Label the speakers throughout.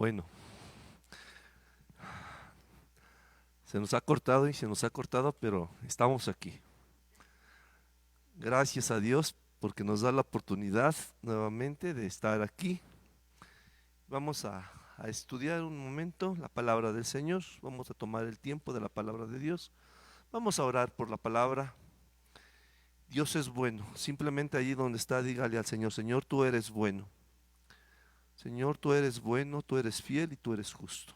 Speaker 1: Bueno, se nos ha cortado y se nos ha cortado, pero estamos aquí. Gracias a Dios porque nos da la oportunidad nuevamente de estar aquí. Vamos a estudiar un momento la palabra del Señor. Vamos a tomar el tiempo de la palabra de Dios. Vamos a orar por la palabra. Dios es bueno. Simplemente allí donde está, dígale al Señor: Señor, tú eres bueno. Señor, tú eres bueno, tú eres fiel y tú eres justo.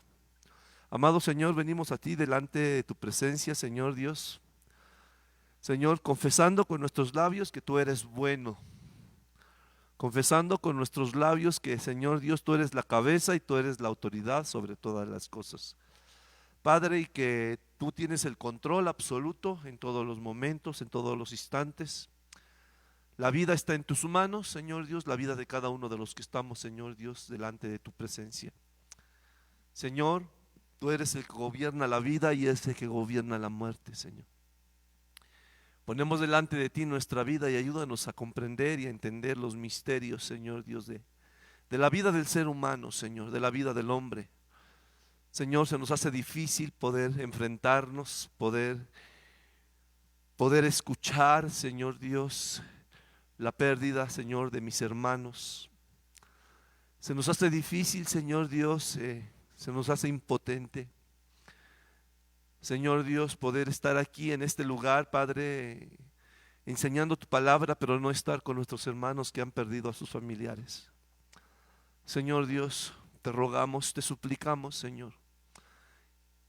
Speaker 1: Amado Señor, venimos a ti delante de tu presencia, Señor Dios. Señor, confesando con nuestros labios que tú eres bueno. Confesando con nuestros labios que, Señor Dios, tú eres la cabeza y tú eres la autoridad sobre todas las cosas. Padre, y que tú tienes el control absoluto en todos los momentos, en todos los instantes. La vida está en tus manos, Señor Dios, la vida de cada uno de los que estamos, Señor Dios, delante de tu presencia. Señor, tú eres el que gobierna la vida y es el que gobierna la muerte, Señor. Ponemos delante de ti nuestra vida y ayúdanos a comprender y a entender los misterios, Señor Dios, de la vida del ser humano, Señor, de la vida del hombre. Señor, se nos hace difícil poder enfrentarnos, poder escuchar, Señor Dios, la pérdida, Señor, de mis hermanos. Se nos hace difícil, Señor Dios, se nos hace impotente. Señor Dios, poder estar aquí en este lugar, Padre, enseñando tu palabra, pero no estar con nuestros hermanos que han perdido a sus familiares. Señor Dios, te rogamos, te suplicamos, Señor,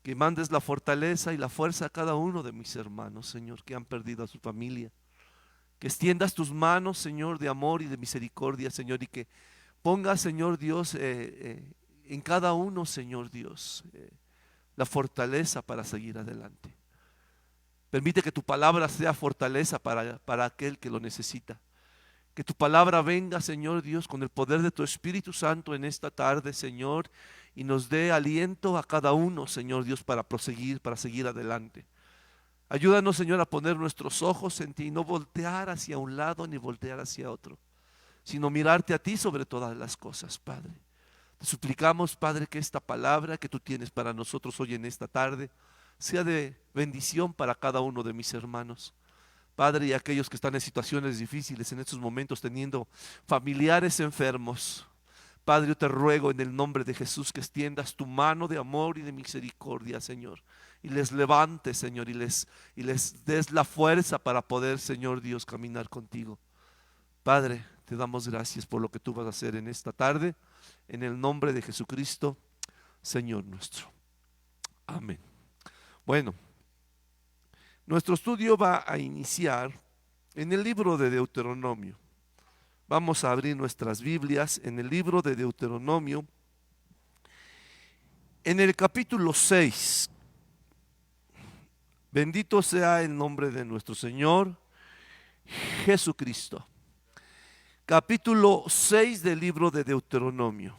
Speaker 1: que mandes la fortaleza y la fuerza a cada uno de mis hermanos, Señor, que han perdido a su familia. Que extiendas tus manos, Señor, de amor y de misericordia, Señor, y que pongas, Señor Dios, en cada uno, Señor Dios, la fortaleza para seguir adelante. Permite que tu palabra sea fortaleza para aquel que lo necesita. Que tu palabra venga, Señor Dios, con el poder de tu Espíritu Santo en esta tarde, Señor, y nos dé aliento a cada uno, Señor Dios, para proseguir, para seguir adelante. Ayúdanos, Señor, a poner nuestros ojos en ti, no voltear hacia un lado ni voltear hacia otro, sino mirarte a ti sobre todas las cosas, Padre. Te suplicamos, Padre, que esta palabra que tú tienes para nosotros hoy en esta tarde sea de bendición para cada uno de mis hermanos. Padre, y aquellos que están en situaciones difíciles en estos momentos, teniendo familiares enfermos. Padre, yo te ruego en el nombre de Jesús que extiendas tu mano de amor y de misericordia, Señor, y les levantes, Señor, y les des la fuerza para poder, Señor Dios, caminar contigo. Padre, te damos gracias por lo que tú vas a hacer en esta tarde, en el nombre de Jesucristo, Señor nuestro. Amén. Bueno, nuestro estudio va a iniciar en el libro de Deuteronomio. Vamos a abrir nuestras Biblias en el libro de Deuteronomio, en el capítulo 6. Bendito sea el nombre de nuestro Señor Jesucristo. Capítulo 6 del libro de Deuteronomio.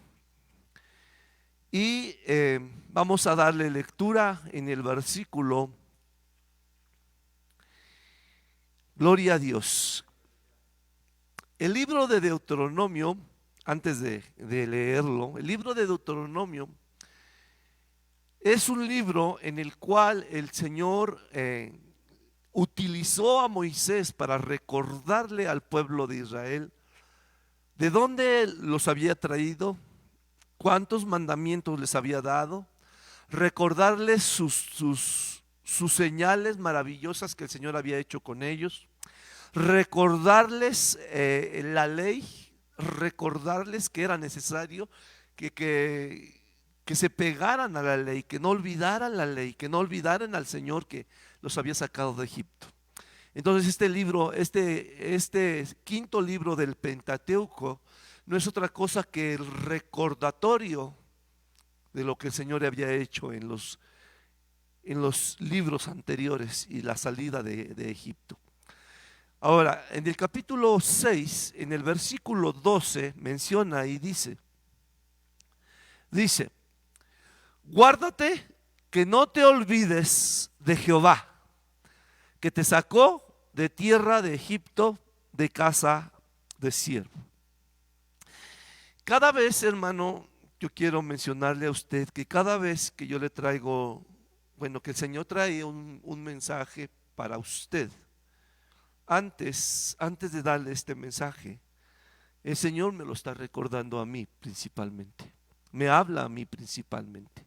Speaker 1: Y vamos a darle lectura en el versículo. Gloria a Dios. El libro de Deuteronomio, antes de leerlo, el libro de Deuteronomio es un libro en el cual el Señor utilizó a Moisés para recordarle al pueblo de Israel de dónde los había traído, cuántos mandamientos les había dado, recordarles sus señales maravillosas que el Señor había hecho con ellos, recordarles la ley, recordarles que era necesario que se pegaran a la ley, que no olvidaran la ley, que no olvidaran al Señor que los había sacado de Egipto. Entonces este libro, este quinto libro del Pentateuco, no es otra cosa que el recordatorio de lo que el Señor había hecho en los libros anteriores y la salida de Egipto. Ahora, en el capítulo 6, en el versículo 12, menciona y dice, guárdate que no te olvides de Jehová, que te sacó de tierra de Egipto, de casa de siervo. Cada vez, hermano, yo quiero mencionarle a usted que cada vez que yo le traigo, bueno, que el Señor trae un mensaje para usted, antes de darle este mensaje, el Señor me lo está recordando a mí principalmente. Me habla a mí principalmente.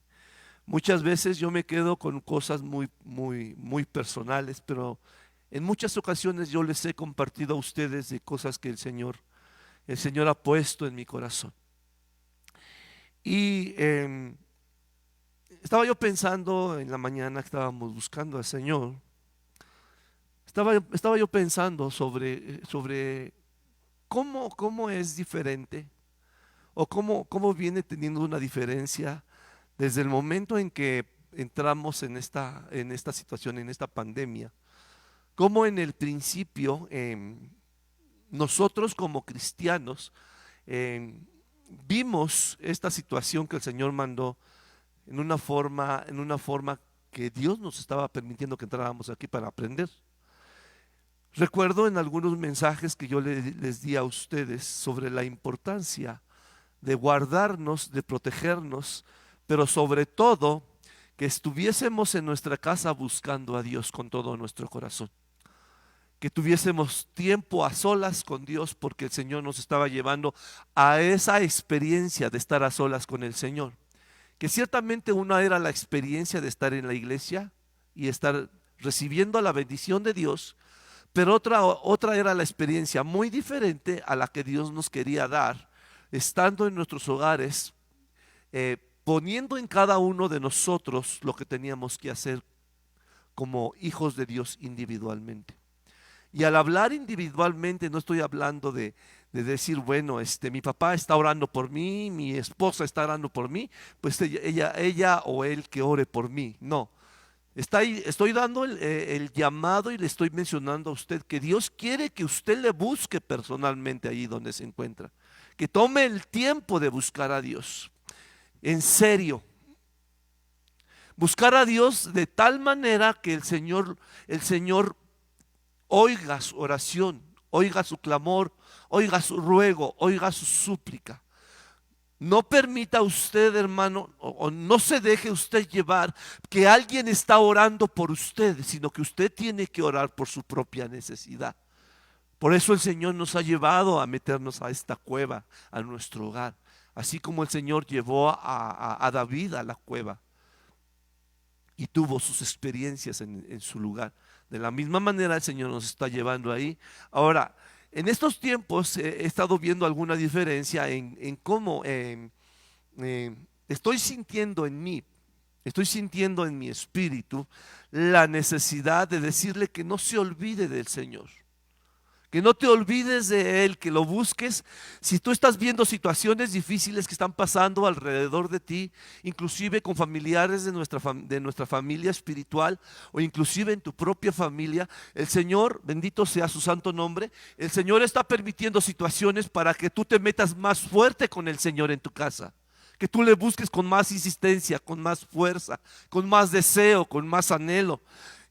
Speaker 1: Muchas veces yo me quedo con cosas muy personales, pero en muchas ocasiones yo les he compartido a ustedes de cosas que el Señor ha puesto en mi corazón. Y estaba yo pensando en la mañana que estábamos buscando al Señor, estaba yo pensando sobre cómo es diferente o cómo viene teniendo una diferencia desde el momento en que entramos en esta situación, en esta pandemia. Cómo en el principio nosotros como cristianos vimos esta situación que el Señor mandó en una forma que Dios nos estaba permitiendo que entráramos aquí para aprender. Recuerdo en algunos mensajes que yo les di a ustedes sobre la importancia de guardarnos, de protegernos, pero sobre todo que estuviésemos en nuestra casa buscando a Dios con todo nuestro corazón. Que tuviésemos tiempo a solas con Dios, porque el Señor nos estaba llevando a esa experiencia de estar a solas con el Señor. Que ciertamente una era la experiencia de estar en la iglesia y estar recibiendo la bendición de Dios, pero otra era la experiencia muy diferente a la que Dios nos quería dar, estando en nuestros hogares, poniendo en cada uno de nosotros lo que teníamos que hacer como hijos de Dios individualmente. Y al hablar individualmente no estoy hablando de decir, bueno, mi papá está orando por mí, mi esposa está orando por mí, pues ella o él que ore por mí. No, estoy dando el llamado y le estoy mencionando a usted que Dios quiere que usted le busque personalmente allí donde se encuentra. Que tome el tiempo de buscar a Dios. En serio. Buscar a Dios de tal manera que el Señor oiga su oración, oiga su clamor, oiga su ruego, oiga su súplica. No permita usted, hermano, o no se deje usted llevar que alguien está orando por usted, sino que usted tiene que orar por su propia necesidad. Por eso el Señor nos ha llevado a meternos a esta cueva, a nuestro hogar. Así como el Señor llevó a David a la cueva y tuvo sus experiencias en su lugar. De la misma manera el Señor nos está llevando ahí. Ahora, en estos tiempos he estado viendo alguna diferencia en cómo estoy sintiendo en mí, estoy sintiendo en mi espíritu la necesidad de decirle que no se olvide del Señor. Que no te olvides de Él, que lo busques. Si tú estás viendo situaciones difíciles que están pasando alrededor de ti, inclusive con familiares de nuestra familia espiritual o inclusive en tu propia familia, el Señor, bendito sea su santo nombre, el Señor está permitiendo situaciones para que tú te metas más fuerte con el Señor en tu casa. Que tú le busques con más insistencia, con más fuerza, con más deseo, con más anhelo.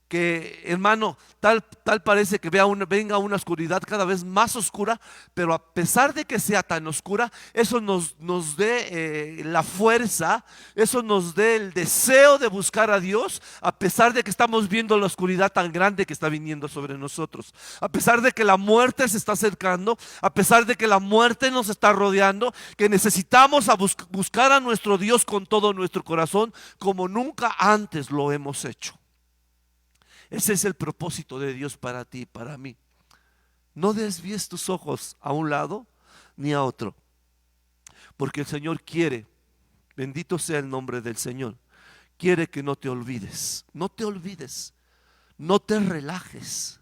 Speaker 1: Que hermano, tal parece que venga una oscuridad cada vez más oscura, pero a pesar de que sea tan oscura, eso nos dé la fuerza, eso nos dé el deseo de buscar a Dios, a pesar de que estamos viendo la oscuridad tan grande que está viniendo sobre nosotros, a pesar de que la muerte se está acercando, a pesar de que la muerte nos está rodeando, que necesitamos buscar a nuestro Dios con todo nuestro corazón, como nunca antes lo hemos hecho. Ese es el propósito de Dios para ti y para mí. No desvíes tus ojos a un lado ni a otro, porque el Señor quiere, bendito sea el nombre del Señor, quiere que no te olvides, no te olvides, no te relajes.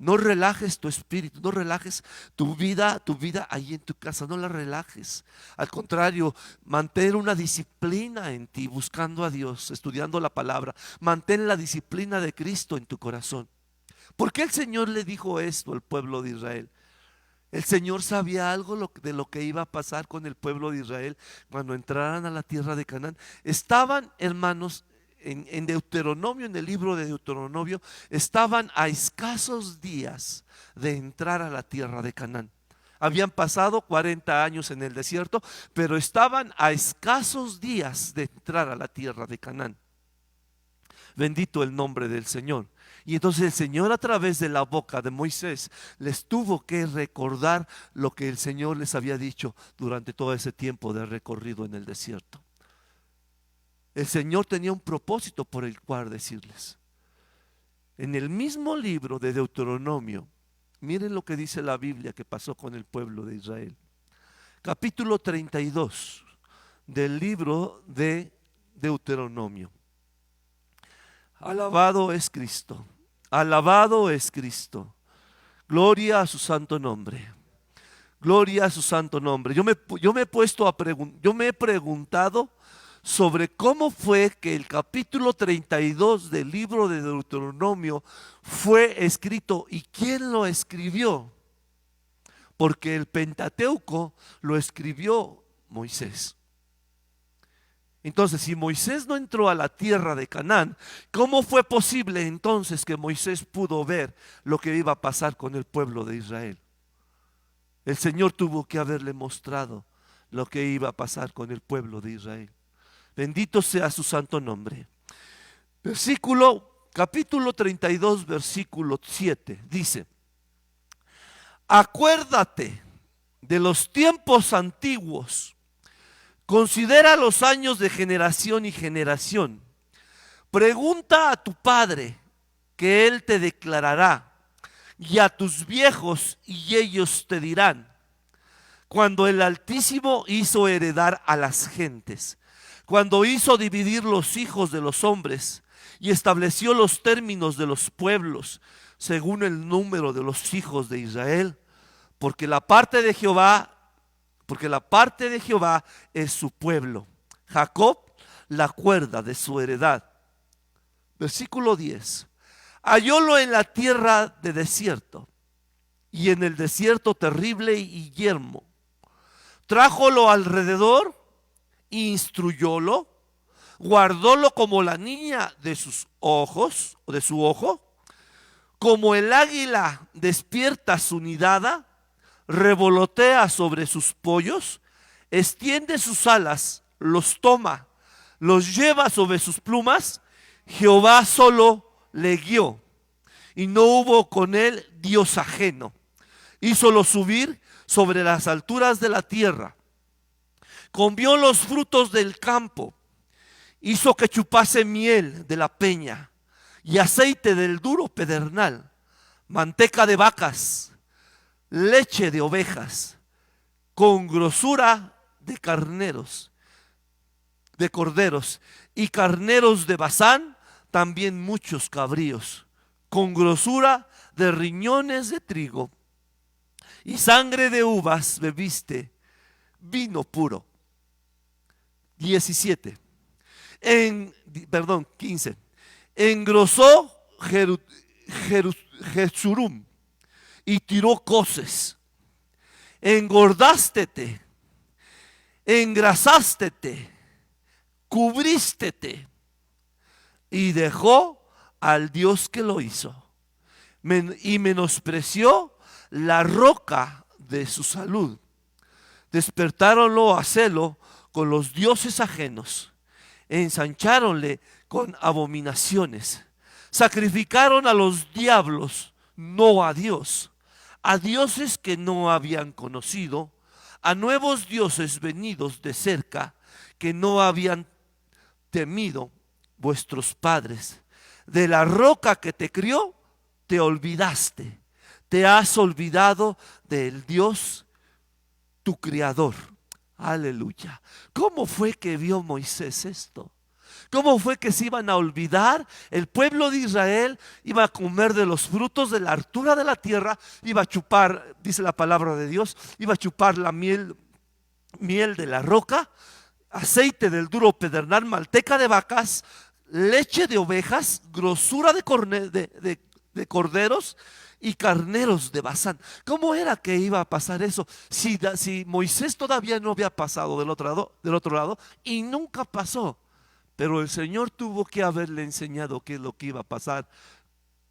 Speaker 1: No relajes tu espíritu, no relajes tu vida ahí en tu casa, no la relajes. Al contrario, mantén una disciplina en ti, buscando a Dios, estudiando la palabra. Mantén la disciplina de Cristo en tu corazón. ¿Por qué el Señor le dijo esto al pueblo de Israel? El Señor sabía algo de lo que iba a pasar con el pueblo de Israel cuando entraran a la tierra de Canaán. Estaban, hermanos, en Deuteronomio, en el libro de Deuteronomio, estaban a escasos días de entrar a la tierra de Canaán. Habían pasado 40 años en el desierto, pero estaban a escasos días de entrar a la tierra de Canaán. Bendito el nombre del Señor. Y entonces el Señor, a través de la boca de Moisés, les tuvo que recordar lo que el Señor les había dicho durante todo ese tiempo de recorrido en el desierto. El Señor tenía un propósito por el cual decirles. En el mismo libro de Deuteronomio, miren lo que dice la Biblia que pasó con el pueblo de Israel. Capítulo 32 del libro de Deuteronomio. Alabado es Cristo, alabado es Cristo. Gloria a su santo nombre. Gloria a su santo nombre. Yo me he preguntado sobre cómo fue que el capítulo 32 del libro de Deuteronomio fue escrito y quién lo escribió. Porque el Pentateuco lo escribió Moisés. Entonces, si Moisés no entró a la tierra de Canaán, ¿cómo fue posible entonces que Moisés pudo ver lo que iba a pasar con el pueblo de Israel? El Señor tuvo que haberle mostrado lo que iba a pasar con el pueblo de Israel. Bendito sea su santo nombre. Capítulo 32, versículo 7, dice: acuérdate de los tiempos antiguos, considera los años de generación y generación. Pregunta a tu padre, que él te declarará, y a tus viejos, y ellos te dirán. Cuando el Altísimo hizo heredar a las gentes, cuando hizo dividir los hijos de los hombres, y estableció los términos de los pueblos, según el número de los hijos de Israel, porque la parte de Jehová es su pueblo, Jacob la cuerda de su heredad. Versículo 10. Hallólo en la tierra de desierto, y en el desierto terrible y yermo. Trájolo alrededor, instruyólo, guardólo como la niña de sus ojos, o de su ojo, como el águila despierta su nidada, revolotea sobre sus pollos, extiende sus alas, los toma, los lleva sobre sus plumas. Jehová solo le guió, y no hubo con él Dios ajeno. Hízolo subir sobre las alturas de la tierra, comió los frutos del campo, hizo que chupase miel de la peña y aceite del duro pedernal, manteca de vacas, leche de ovejas, con grosura de carneros, de corderos, y carneros de Basán, también muchos cabríos, con grosura de riñones de trigo, y sangre de uvas bebiste, vino puro. 15. Engrosó Jesurum y tiró coces. Engordástete, engrasástete, cubrístete, y dejó al Dios que lo hizo, y menospreció la roca de su salud. Despertáronlo a celo con los dioses ajenos, ensancháronle con abominaciones, sacrificaron a los diablos, no a Dios, a dioses que no habían conocido, a nuevos dioses venidos de cerca, que no habían temido vuestros padres. De la roca que te crió, te olvidaste, te has olvidado del Dios, tu Creador. Aleluya. ¿Cómo fue que vio Moisés esto? ¿Cómo fue que se iban a olvidar? El pueblo de Israel iba a comer de los frutos de la altura de la tierra, iba a chupar, dice la palabra de Dios, iba a chupar la miel de la roca, aceite del duro pedernal, manteca de vacas, leche de ovejas, grosura de corderos y carneros de Basán. ¿Cómo era que iba a pasar eso? Si Moisés todavía no había pasado del otro lado y nunca pasó. Pero el Señor tuvo que haberle enseñado qué es lo que iba a pasar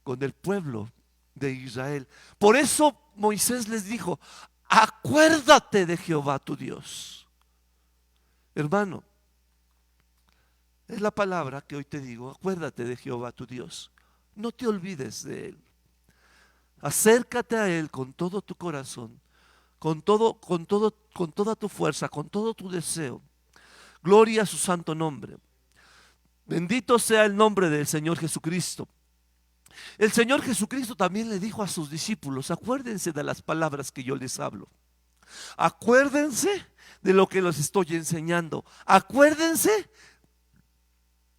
Speaker 1: con el pueblo de Israel. Por eso Moisés les dijo: Acuérdate de Jehová tu Dios. Hermano, es la palabra que hoy te digo. Acuérdate de Jehová tu Dios. No te olvides de Él. Acércate a Él con todo tu corazón, con toda tu fuerza, con todo tu deseo. Gloria a su santo nombre. Bendito sea el nombre del Señor Jesucristo. El Señor Jesucristo también le dijo a sus discípulos: acuérdense de las palabras que yo les hablo. Acuérdense de lo que les estoy enseñando. Acuérdense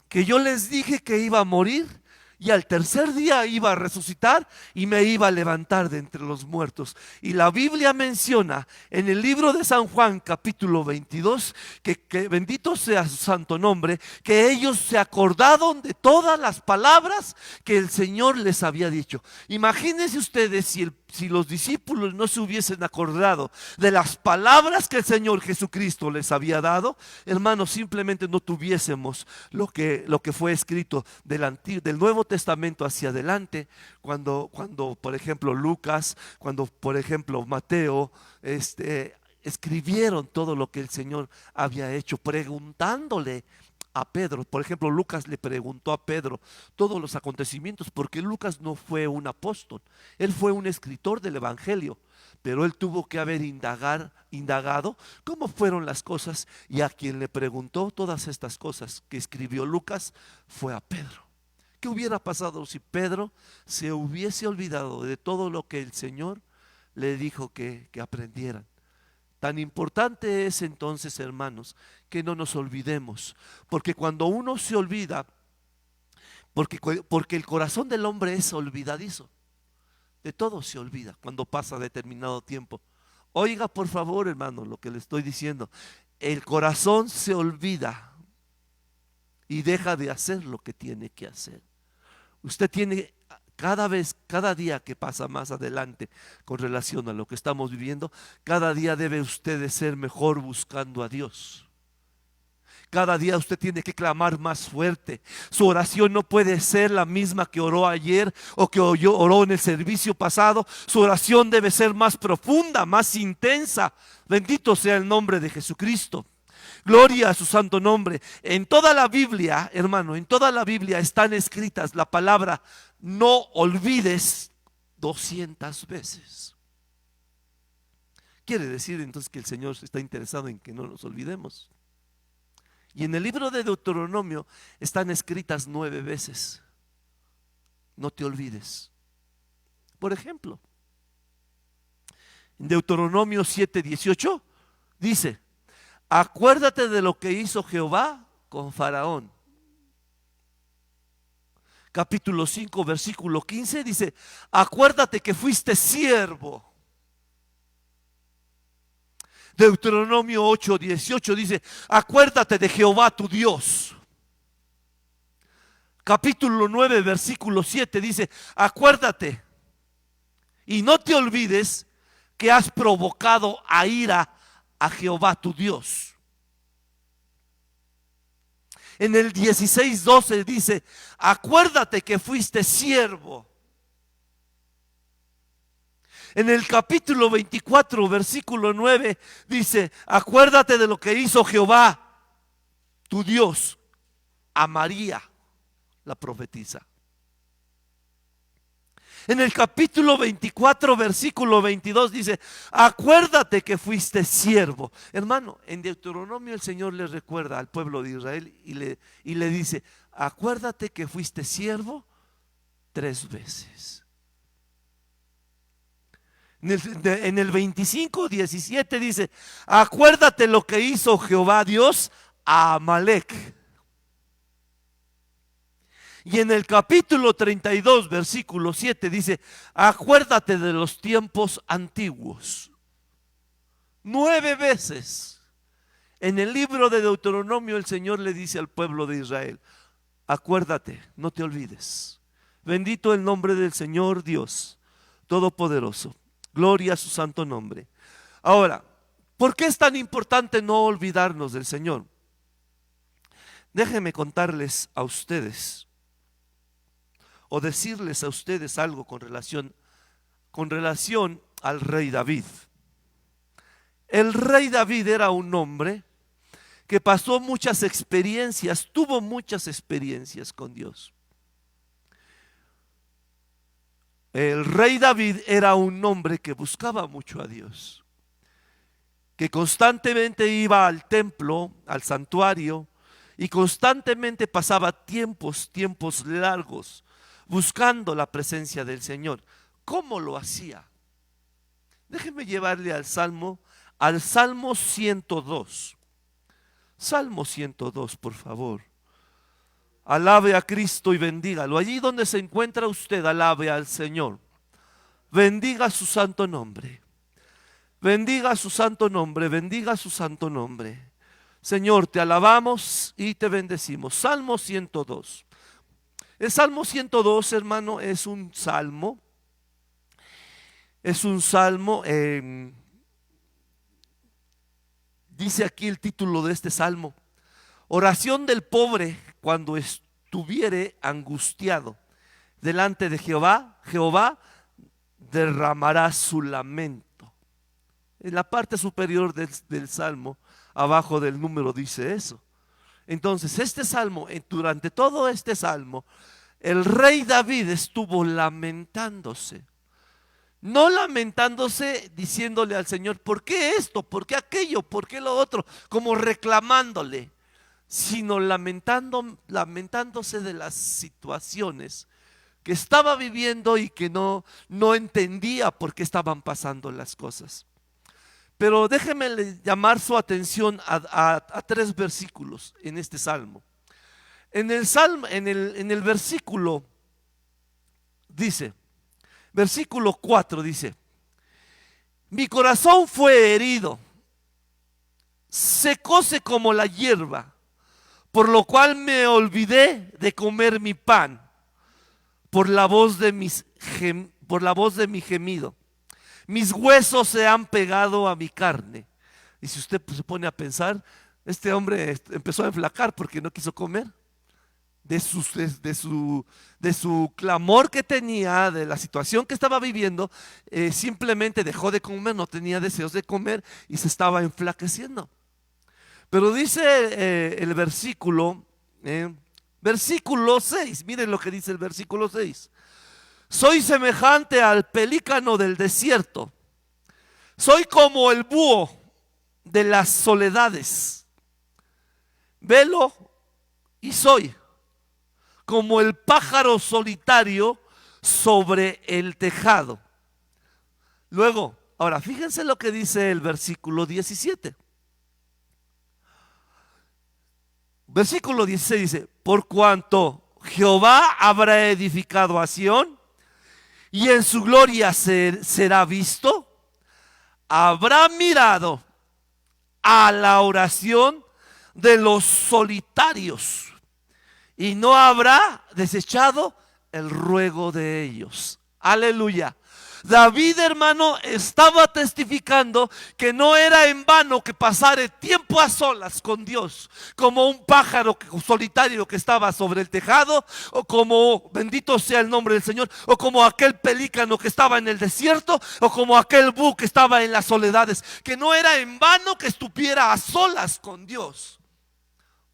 Speaker 1: que yo les dije que iba a morir y al tercer día iba a resucitar y me iba a levantar de entre los muertos. Y la Biblia menciona en el libro de San Juan capítulo 22 que bendito sea su santo nombre, que ellos se acordaron de todas las palabras que el Señor les había dicho. Imagínense ustedes si los discípulos no se hubiesen acordado de las palabras que el Señor Jesucristo les había dado, hermanos, simplemente no tuviésemos lo que fue escrito del Nuevo Testamento hacia adelante, cuando por ejemplo Lucas, cuando por ejemplo Mateo, escribieron todo lo que el Señor había hecho, preguntándole a Pedro. Por ejemplo, Lucas le preguntó a Pedro todos los acontecimientos, porque Lucas no fue un apóstol, él fue un escritor del Evangelio, pero él tuvo que haber indagado cómo fueron las cosas, y a quien le preguntó todas estas cosas que escribió Lucas fue a Pedro. ¿Qué hubiera pasado si Pedro se hubiese olvidado de todo lo que el Señor le dijo que aprendieran? Tan importante es entonces, hermanos, que no nos olvidemos, porque cuando uno se olvida, porque el corazón del hombre es olvidadizo, de todo se olvida cuando pasa determinado tiempo. Oiga por favor, hermano, lo que le estoy diciendo. El corazón se olvida y deja de hacer lo que tiene que hacer. Usted tiene cada día que pasa más adelante con relación a lo que estamos viviendo, cada día debe usted de ser mejor buscando a Dios. Cada día usted tiene que clamar más fuerte. Su oración no puede ser la misma que oró ayer o que oró en el servicio pasado. Su oración debe ser más profunda, más intensa. Bendito sea el nombre de Jesucristo. Gloria a su santo nombre. En toda la Biblia, hermano, en toda la Biblia están escritas la palabra no olvides 200 veces. Quiere decir entonces que el Señor está interesado en que no nos olvidemos. Y en el libro de Deuteronomio están escritas 9 veces. No te olvides. Por ejemplo, en Deuteronomio 7:18 dice: acuérdate de lo que hizo Jehová con Faraón. Capítulo 5, versículo 15 dice: acuérdate que fuiste siervo. Deuteronomio 8:18 dice: acuérdate de Jehová tu Dios. Capítulo 9, versículo 7 dice: acuérdate y no te olvides que has provocado a ira a Jehová tu Dios. En el 16:12 dice: acuérdate que fuiste siervo. En el capítulo 24, versículo 9 dice: acuérdate de lo que hizo Jehová tu Dios a María, la profetisa. En el capítulo 24, versículo 22 dice: acuérdate que fuiste siervo. Hermano, en Deuteronomio el Señor le recuerda al pueblo de Israel y le dice: acuérdate que fuiste siervo 3 veces. En el 25:17 dice: acuérdate lo que hizo Jehová Dios a Amalec. Y en el capítulo 32, versículo 7 dice: acuérdate de los tiempos antiguos. 9 veces en el libro de Deuteronomio el Señor le dice al pueblo de Israel: acuérdate, no te olvides. Bendito el nombre del Señor Dios Todopoderoso. Gloria a su santo nombre. Ahora, ¿por qué es tan importante no olvidarnos del Señor? Déjenme contarles a ustedes o decirles a ustedes algo con relación al rey David. El rey David era un hombre que pasó muchas experiencias, tuvo muchas experiencias con Dios. El rey David era un hombre que buscaba mucho a Dios, que constantemente iba al templo, al santuario, y constantemente pasaba tiempos largos buscando la presencia del Señor. ¿Cómo lo hacía? Déjeme llevarle al Salmo 102. Salmo 102, por favor. Alabe a Cristo y bendígalo. Allí donde se encuentra usted, alabe al Señor. Bendiga su santo nombre. Bendiga su santo nombre, bendiga su santo nombre. Señor, te alabamos y te bendecimos. Salmo 102. El Salmo 102, hermano, es un salmo. Es un salmo. Dice aquí el título de este salmo: oración del pobre cuando estuviere angustiado. Delante de Jehová derramará su lamento. En la parte superior del salmo, abajo del número, dice eso. Entonces, este salmo, durante todo este salmo, el rey David estuvo lamentándose. No lamentándose diciéndole al Señor, ¿por qué esto? ¿Por qué aquello? ¿Por qué lo otro? Como reclamándole, sino lamentándose de las situaciones que estaba viviendo y que no entendía por qué estaban pasando las cosas. Pero déjeme llamar su atención a 3 versículos en este salmo. En el versículo dice, versículo 4 dice: mi corazón fue herido, secóse como la hierba, por lo cual me olvidé de comer mi pan, por la voz de mi gemido. Mis huesos se han pegado a mi carne. Y si usted se pone a pensar, este hombre empezó a enflacar porque no quiso comer. De su clamor que tenía, de la situación que estaba viviendo, simplemente dejó de comer, no tenía deseos de comer y se estaba enflaqueciendo. Pero dice el versículo 6, miren lo que dice el versículo 6. Soy semejante al pelícano del desierto, soy como el búho de las soledades, velo y soy como el pájaro solitario sobre el tejado. Luego, ahora fíjense lo que dice el versículo 17. Versículo 16 dice: por cuanto Jehová habrá edificado a Sión y en su gloria será visto, habrá mirado a la oración de los solitarios y no habrá desechado el ruego de ellos. Aleluya. David, hermano, estaba testificando que no era en vano que pasara tiempo a solas con Dios, como un pájaro solitario que estaba sobre el tejado, o como, bendito sea el nombre del Señor, o como aquel pelícano que estaba en el desierto, o como aquel búho que estaba en las soledades. Que no era en vano que estuviera a solas con Dios,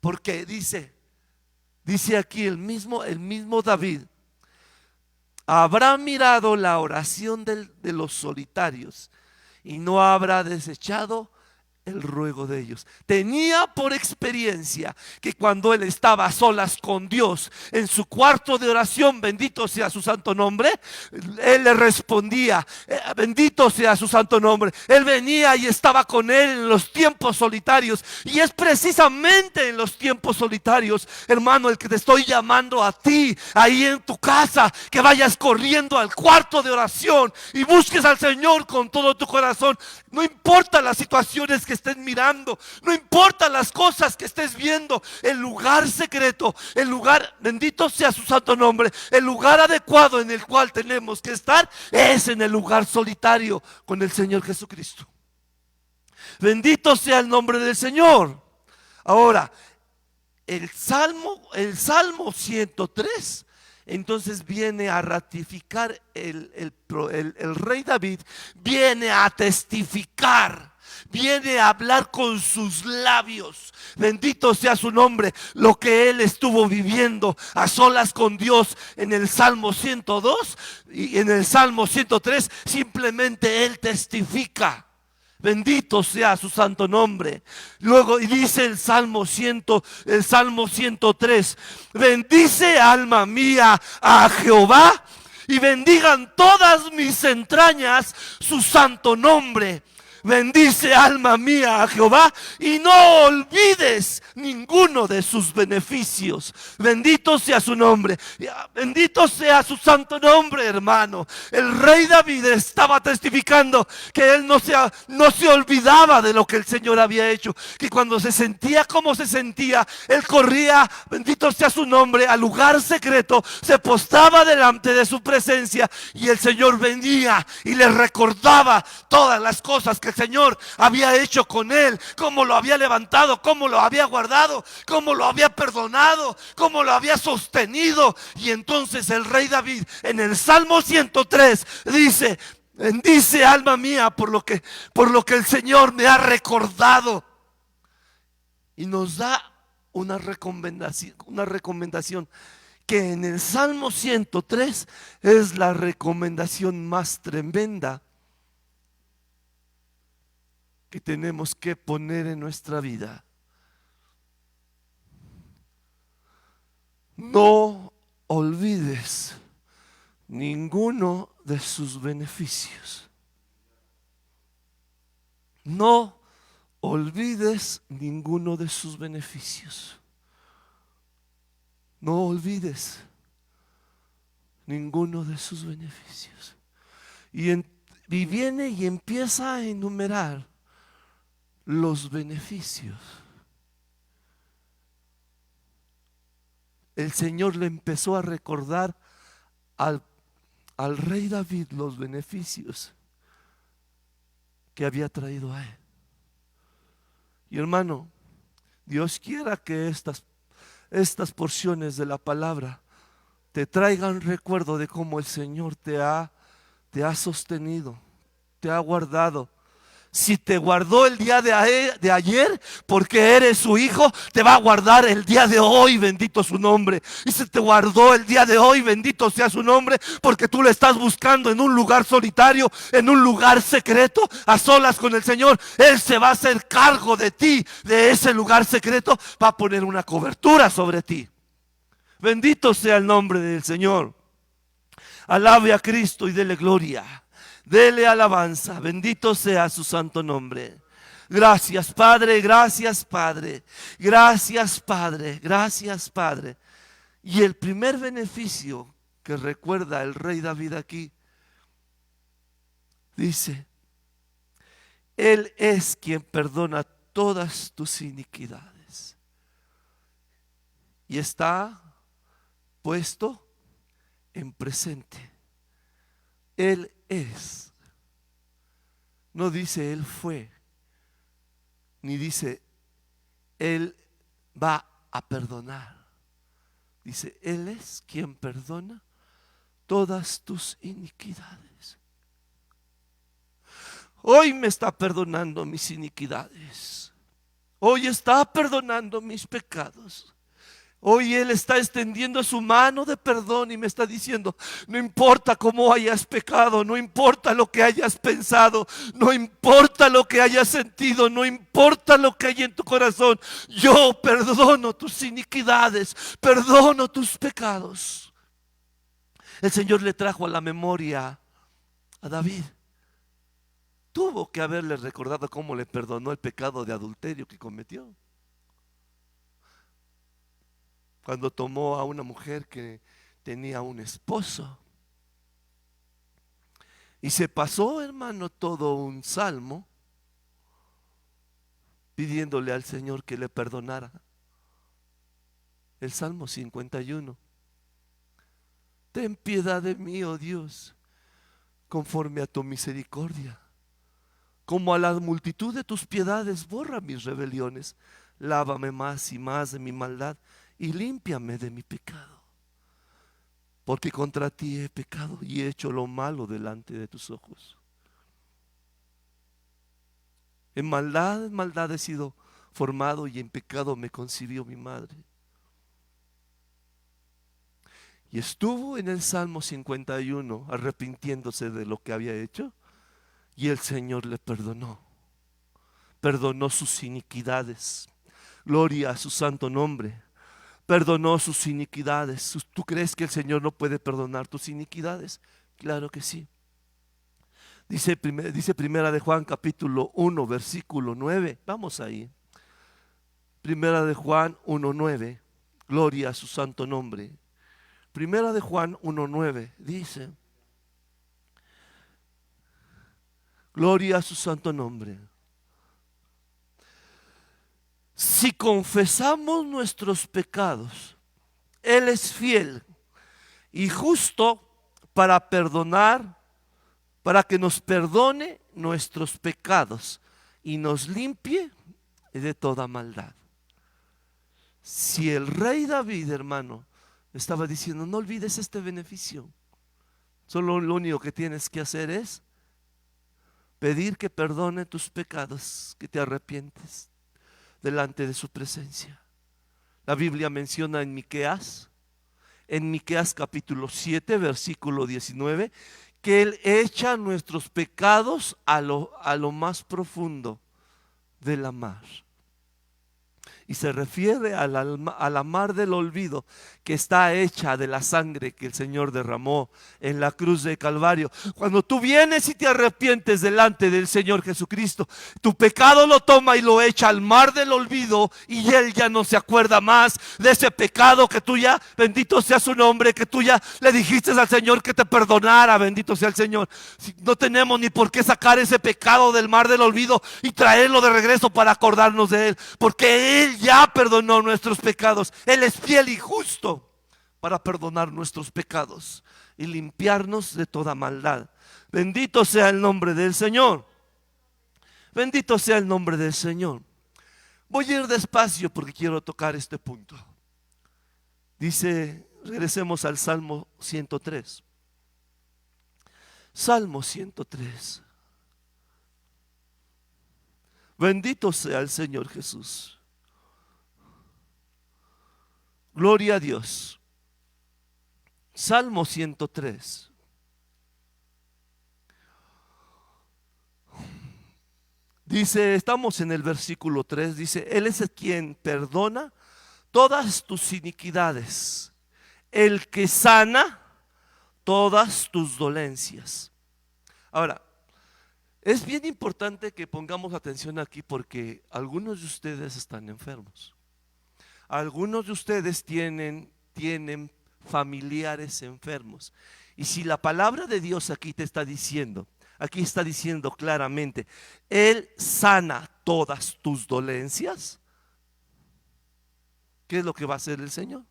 Speaker 1: porque dice aquí el mismo David: habrá mirado la oración de los solitarios y no habrá desechado el ruego de ellos. Tenía por experiencia que cuando él estaba a solas con Dios en su cuarto de oración, bendito sea su santo nombre, él le respondía, bendito sea su santo nombre. Él venía y estaba con él en los tiempos solitarios, y es precisamente en los tiempos solitarios, hermano, el que te estoy llamando a ti, ahí en tu casa, que vayas corriendo al cuarto de oración y busques al Señor con todo tu corazón. No importa las situaciones que estés mirando, no importa las cosas que estés viendo, el lugar secreto, el lugar, bendito sea su santo nombre, el lugar adecuado en el cual tenemos que estar es en el lugar solitario con el Señor Jesucristo. Bendito sea el nombre del Señor. Ahora, el Salmo 103 entonces viene a ratificar, el rey David viene a testificar viene a hablar con sus labios. Bendito sea su nombre. Lo que él estuvo viviendo a solas con Dios en el Salmo 102 y en el Salmo 103, simplemente él testifica. Bendito sea su santo nombre. Luego dice el Salmo 103: bendice, alma mía, a Jehová, y bendigan todas mis entrañas su santo nombre. Bendice, alma mía, a Jehová, y no olvides ninguno de sus beneficios. Bendito sea su nombre. Bendito sea su santo nombre, hermano. El rey David estaba testificando que él no se olvidaba de lo que el Señor había hecho. Que cuando se sentía como se sentía, él corría, bendito sea su nombre, al lugar secreto, se postraba delante de su presencia, y el Señor venía y le recordaba todas las cosas que el Señor había hecho con él, cómo lo había levantado, cómo lo había guardado, cómo lo había perdonado, cómo lo había sostenido. Y entonces el rey David en el Salmo 103 dice: bendice, alma mía, por lo que el Señor me ha recordado. Y nos da una recomendación que en el Salmo 103 es la recomendación más tremenda que tenemos que poner en nuestra vida. No olvides ninguno de sus beneficios. No olvides ninguno de sus beneficios. No olvides ninguno de sus beneficios. Y viene y empieza a enumerar los beneficios. El Señor le empezó a recordar al rey David los beneficios que había traído a él. Y hermano, Dios quiera que estas porciones de la palabra te traigan recuerdo de cómo el Señor te ha sostenido, te ha guardado. Si te guardó el día de ayer porque eres su hijo, te va a guardar el día de hoy, bendito su nombre. Y si te guardó el día de hoy, bendito sea su nombre, porque tú le estás buscando en un lugar solitario, en un lugar secreto, a solas con el Señor. Él se va a hacer cargo de ti, de ese lugar secreto, va a poner una cobertura sobre ti. Bendito sea el nombre del Señor. Alabe a Cristo y dele gloria. Dele alabanza, bendito sea su santo nombre. Gracias, Padre, gracias, Padre. Gracias, Padre, gracias, Padre. Y el primer beneficio que recuerda el rey David aquí, dice: Él es quien perdona todas tus iniquidades. Y está puesto en presente. Él es. No dice Él fue, ni dice Él va a perdonar. Dice: Él es quien perdona todas tus iniquidades. Hoy me está perdonando mis iniquidades. Hoy está perdonando mis pecados. Hoy Él está extendiendo su mano de perdón y me está diciendo: no importa cómo hayas pecado, no importa lo que hayas pensado, no importa lo que hayas sentido, no importa lo que hay en tu corazón, yo perdono tus iniquidades, perdono tus pecados. El Señor le trajo a la memoria a David. Tuvo que haberle recordado cómo le perdonó el pecado de adulterio que cometió. Cuando tomó a una mujer que tenía un esposo y se pasó, hermano, todo un salmo pidiéndole al Señor que le perdonara. El Salmo 51. Ten piedad de mí, oh Dios, conforme a tu misericordia. Como a la multitud de tus piedades, borra mis rebeliones. Lávame más y más de mi maldad y límpiame de mi pecado. Porque contra ti he pecado y he hecho lo malo delante de tus ojos. En maldad he sido formado y en pecado me concibió mi madre. Y estuvo en el Salmo 51 arrepintiéndose de lo que había hecho y el Señor le perdonó. Perdonó sus iniquidades. Gloria a su santo nombre. Perdonó sus iniquidades. ¿Tú crees que el Señor no puede perdonar tus iniquidades? Claro que sí. Dice Primera de Juan capítulo 1 versículo 9. Vamos ahí. Primera de Juan 1:9. Gloria a su santo nombre. Primera de Juan 1:9 dice: gloria a su santo nombre. Si confesamos nuestros pecados, Él es fiel y justo para perdonar, para que nos perdone nuestros pecados y nos limpie de toda maldad. Si el rey David, hermano, estaba diciendo, no olvides este beneficio, solo lo único que tienes que hacer es pedir que perdone tus pecados, que te arrepientes delante de su presencia. La Biblia menciona en Miqueas capítulo 7 versículo 19, que Él echa nuestros pecados a lo más profundo de la mar. Y se refiere a la mar del olvido, que está hecha de la sangre que el Señor derramó en la cruz de Calvario. Cuando tú vienes y te arrepientes delante del Señor Jesucristo, tu pecado lo toma y lo echa al mar del olvido, y Él ya no se acuerda más de ese pecado que tú ya, bendito sea su nombre, que tú ya le dijiste al Señor que te perdonara, bendito sea el Señor. No tenemos ni por qué sacar ese pecado del mar del olvido y traerlo de regreso para acordarnos de Él, porque Él ya perdonó nuestros pecados. Él es fiel y justo para perdonar nuestros pecados y limpiarnos de toda maldad. Bendito sea el nombre del Señor. Bendito sea el nombre del Señor. Voy a ir despacio porque quiero tocar este punto. Dice, regresemos al Salmo 103. Salmo 103. Bendito sea el Señor Jesús. Gloria a Dios. Salmo 103. Dice, estamos en el versículo 3, dice, Él es el quien perdona todas tus iniquidades, el que sana todas tus dolencias. Ahora, es bien importante que pongamos atención aquí porque algunos de ustedes están enfermos. Algunos de ustedes tienen familiares enfermos. Y si la palabra de Dios aquí está diciendo claramente, Él sana todas tus dolencias, ¿qué es lo que va a hacer el Señor?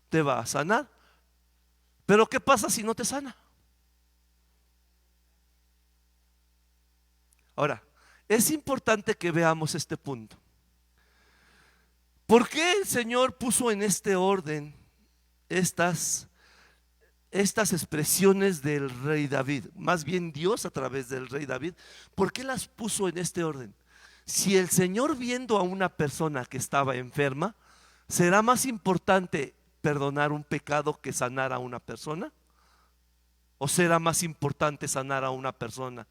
Speaker 1: Te va a sanar. Pero ¿qué pasa si no te sana? Ahora, es importante que veamos este punto. ¿Por qué el Señor puso en este orden estas expresiones del rey David? Más bien Dios a través del rey David. ¿Por qué las puso en este orden? Si el Señor, viendo a una persona que estaba enferma, ¿será más importante perdonar un pecado que sanar a una persona? ¿O será más importante sanar a una persona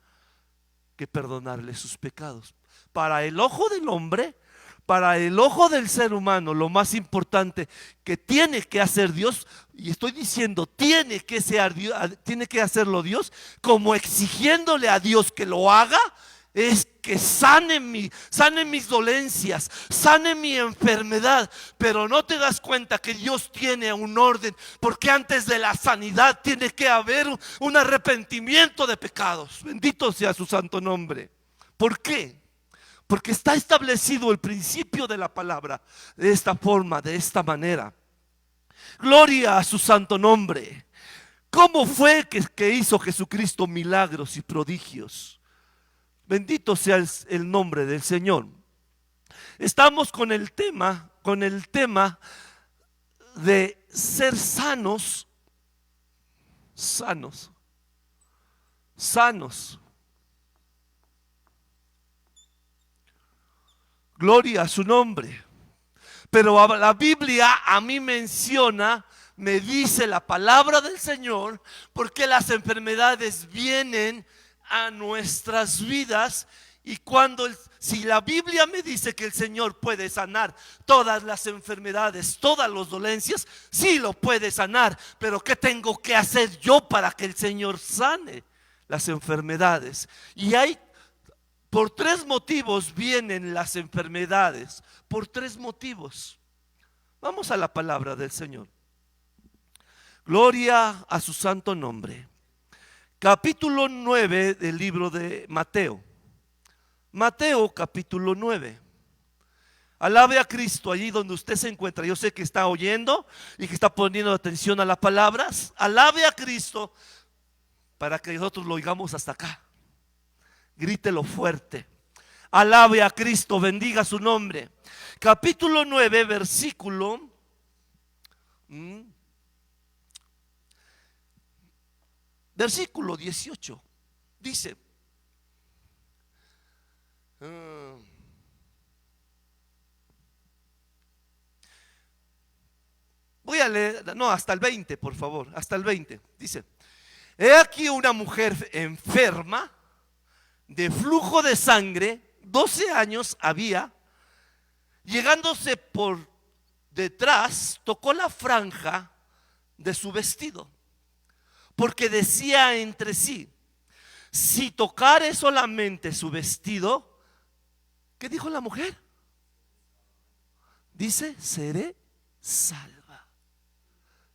Speaker 1: que perdonarle sus pecados? Para el ojo del hombre, para el ojo del ser humano, lo más importante que tiene que hacer Dios, y estoy diciendo tiene que hacerlo Dios, como exigiéndole a Dios que lo haga, es que sane mis dolencias, sane mi enfermedad. Pero no te das cuenta que Dios tiene un orden, porque antes de la sanidad tiene que haber un arrepentimiento de pecados. Bendito sea su santo nombre. ¿Por qué? Porque está establecido el principio de la palabra de esta forma, de esta manera. Gloria a su santo nombre. ¿Cómo fue que hizo Jesucristo milagros y prodigios? Bendito sea el nombre del Señor. Estamos con el tema de ser sanos. Gloria a su nombre. Pero la Biblia a mí menciona, me dice la palabra del Señor, porque las enfermedades vienen a nuestras vidas. Y si la Biblia me dice que el Señor puede sanar todas las enfermedades, todas las dolencias, sí lo puede sanar. Pero ¿qué tengo que hacer yo para que el Señor sane las enfermedades? Y por 3 motivos vienen las enfermedades. Por 3 motivos. Vamos a la palabra del Señor. Gloria a su santo nombre. Capítulo 9 del libro de Mateo. Mateo capítulo 9. Alabe a Cristo allí donde usted se encuentra. Yo sé que está oyendo y que está poniendo atención a las palabras. Alabe a Cristo para que nosotros lo oigamos hasta acá. Grítelo fuerte. Alabe a Cristo, bendiga su nombre. Capítulo 9, versículo 18. Dice: voy a leer, no, hasta el 20, por favor, hasta el 20. Dice: he aquí una mujer enferma de flujo de sangre, 12 años había, llegándose por detrás, tocó la franja de su vestido, porque decía entre sí: si tocare solamente su vestido, ¿qué dijo la mujer? Dice: seré salva.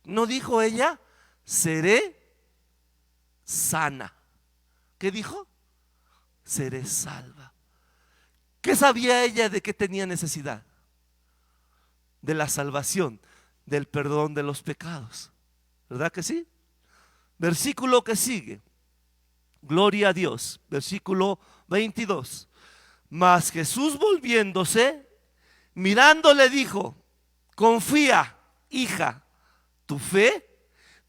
Speaker 1: No dijo ella: seré sana. ¿Qué dijo? Seré salva. ¿Qué sabía ella de qué tenía necesidad? De la salvación, del perdón de los pecados. ¿Verdad que sí? Versículo que sigue. Gloria a Dios. Versículo 22. Mas Jesús, volviéndose, mirándole, dijo: confía, hija, tu fe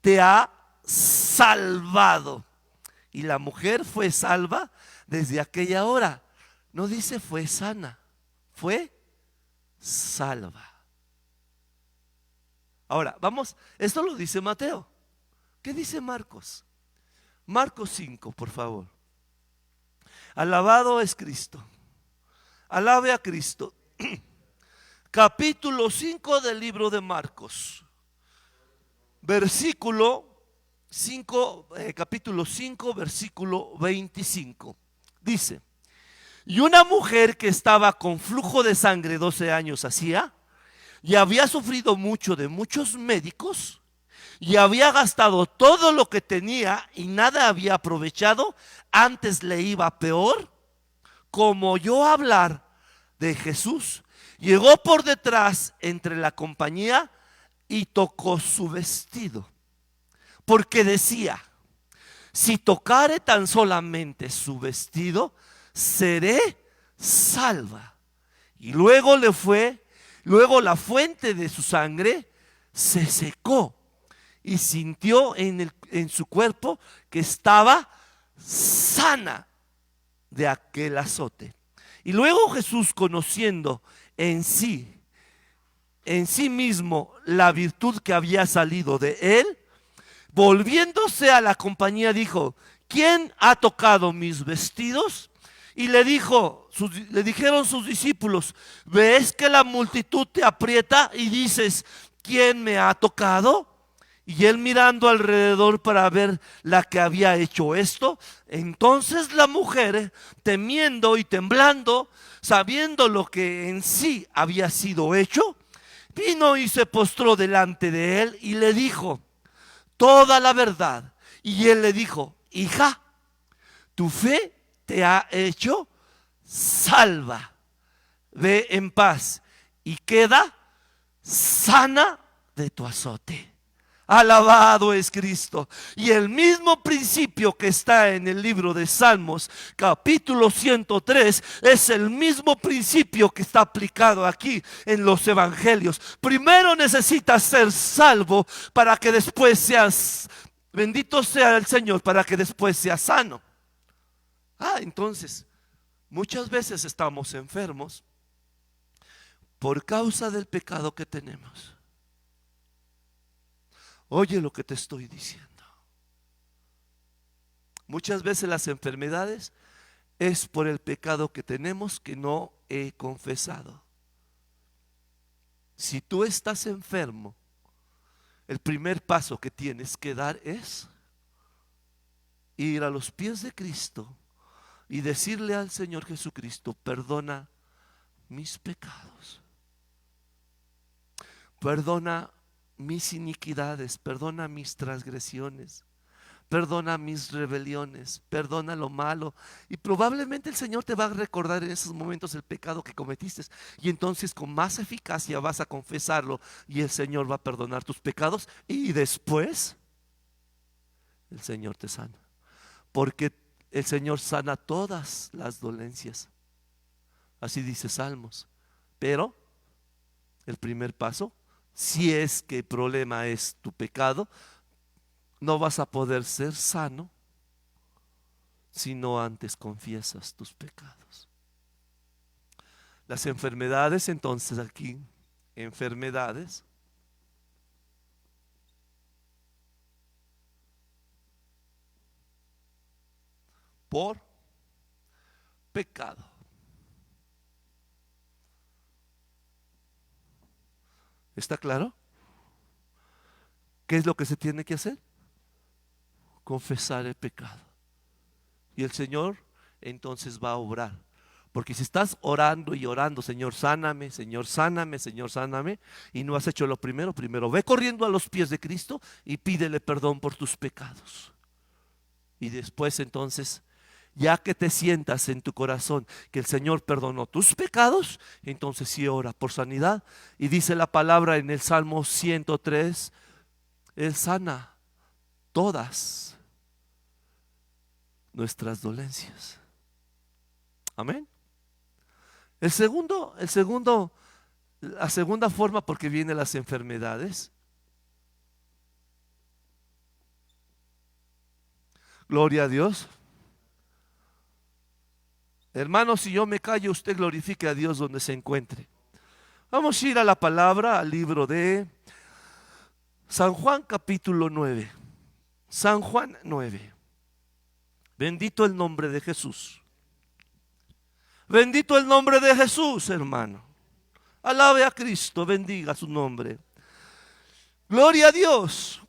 Speaker 1: te ha salvado. Y la mujer fue salva desde aquella hora. No dice fue sana, fue salva. Ahora, vamos, esto lo dice Mateo. ¿Qué dice Marcos? Marcos 5, por favor. Alabado es Cristo. Alabe a Cristo. Capítulo 5 del libro de Marcos. Versículo 5, capítulo 5, versículo 25. Dice: y una mujer que estaba con flujo de sangre 12 años hacía, y había sufrido mucho de muchos médicos, y había gastado todo lo que tenía y nada había aprovechado, antes le iba peor, como oyó hablar de Jesús, llegó por detrás entre la compañía y tocó su vestido, porque decía: si tocare tan solamente su vestido, seré salva. Y luego luego la fuente de su sangre se secó, y sintió en su cuerpo que estaba sana de aquel azote. Y luego Jesús, conociendo en sí mismo la virtud que había salido de él, volviéndose a la compañía, dijo: ¿quién ha tocado mis vestidos? Y le dijeron sus discípulos: ¿ves que la multitud te aprieta y dices: ¿quién me ha tocado? Y él, mirando alrededor para ver la que había hecho esto, entonces la mujer, temiendo y temblando, sabiendo lo que en sí había sido hecho, vino y se postró delante de él y le dijo toda la verdad. Y él le dijo: hija, tu fe te ha hecho salva. Ve en paz y queda sana de tu azote. Alabado es Cristo. Y el mismo principio que está en el libro de Salmos, capítulo 103, es el mismo principio que está aplicado aquí en los evangelios. Primero necesitas ser salvo para que después seas, bendito sea el Señor, para que después seas sano. Entonces, muchas veces estamos enfermos por causa del pecado que tenemos. Oye lo que te estoy diciendo. Muchas veces las enfermedades es por el pecado que tenemos que no he confesado. Si tú estás enfermo, el primer paso que tienes que dar es ir a los pies de Cristo y decirle al Señor Jesucristo: perdona mis pecados, perdona mis iniquidades, perdona mis transgresiones, perdona mis rebeliones, perdona lo malo. Y probablemente el Señor te va a recordar en esos momentos el pecado que cometiste, y entonces con más eficacia vas a confesarlo y el Señor va a perdonar tus pecados, y después el Señor te sana, porque el Señor sana todas las dolencias. Así dice Salmos. Pero el primer paso, si es que el problema es tu pecado, no vas a poder ser sano si no antes confiesas tus pecados. Las enfermedades, entonces aquí, enfermedades por pecado. ¿Está claro? ¿Qué es lo que se tiene que hacer? Confesar el pecado. Y el Señor entonces va a obrar. Porque si estás orando y orando: Señor, sáname, Señor, sáname, Señor, sáname, y no has hecho lo primero, ve corriendo a los pies de Cristo y pídele perdón por tus pecados. Y después entonces, ya que te sientas en tu corazón que el Señor perdonó tus pecados, entonces sí ora por sanidad. Y dice la palabra en el Salmo 103: Él sana todas nuestras dolencias. Amén. La segunda forma, porque vienen las enfermedades. Gloria a Dios. Hermanos, si yo me callo, usted glorifique a Dios donde se encuentre. Vamos a ir a la palabra, al libro de San Juan capítulo 9. San Juan 9. Bendito el nombre de Jesús. Bendito el nombre de Jesús, hermano. Alabe a Cristo, bendiga su nombre. Gloria a Dios.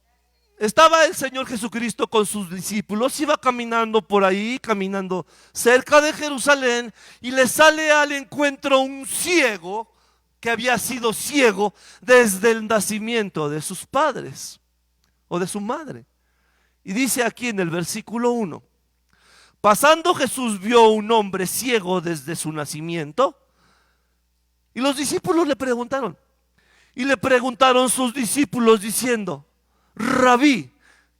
Speaker 1: Estaba el Señor Jesucristo con sus discípulos, iba caminando por ahí, caminando cerca de Jerusalén, y le sale al encuentro un ciego que había sido ciego desde el nacimiento de sus padres o de su madre. Y dice aquí en el versículo 1: pasando Jesús vio un hombre ciego desde su nacimiento, y los discípulos le preguntaron, sus discípulos diciendo: Rabí,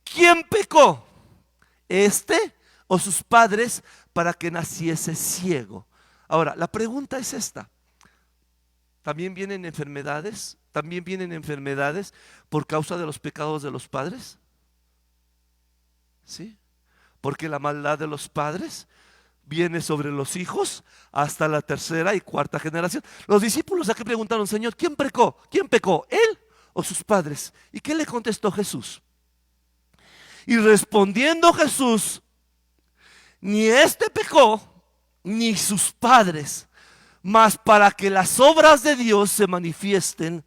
Speaker 1: ¿quién pecó, este o sus padres, para que naciese ciego? Ahora, la pregunta es esta: ¿también vienen enfermedades? ¿También vienen enfermedades por causa de los pecados de los padres? ¿Sí? Porque la maldad de los padres viene sobre los hijos hasta la tercera y cuarta generación. Los discípulos aquí preguntaron: Señor, ¿quién pecó? ¿Quién pecó? ¿Él o sus padres? ¿Y qué le contestó Jesús? Y respondiendo Jesús: ni este pecó, ni sus padres, mas para que las obras de Dios se manifiesten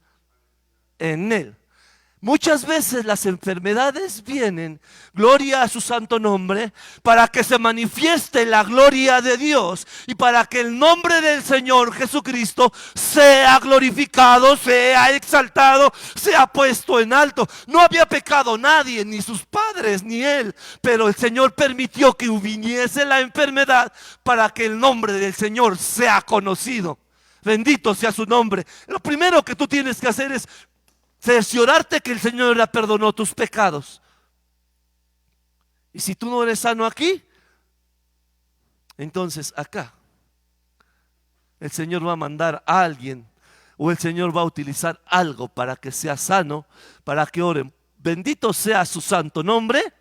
Speaker 1: en él. Muchas veces las enfermedades vienen, gloria a su santo nombre, para que se manifieste la gloria de Dios y para que el nombre del Señor Jesucristo sea glorificado, sea exaltado, sea puesto en alto. No había pecado nadie, ni sus padres, ni él, pero el Señor permitió que viniese la enfermedad para que el nombre del Señor sea conocido. Bendito sea su nombre. Lo primero que tú tienes que hacer es cerciorarte que el Señor ya perdonó tus pecados. Y si tú no eres sano aquí, entonces acá el Señor va a mandar a alguien, o el Señor va a utilizar algo para que sea sano, para que oren. Bendito sea su santo nombre,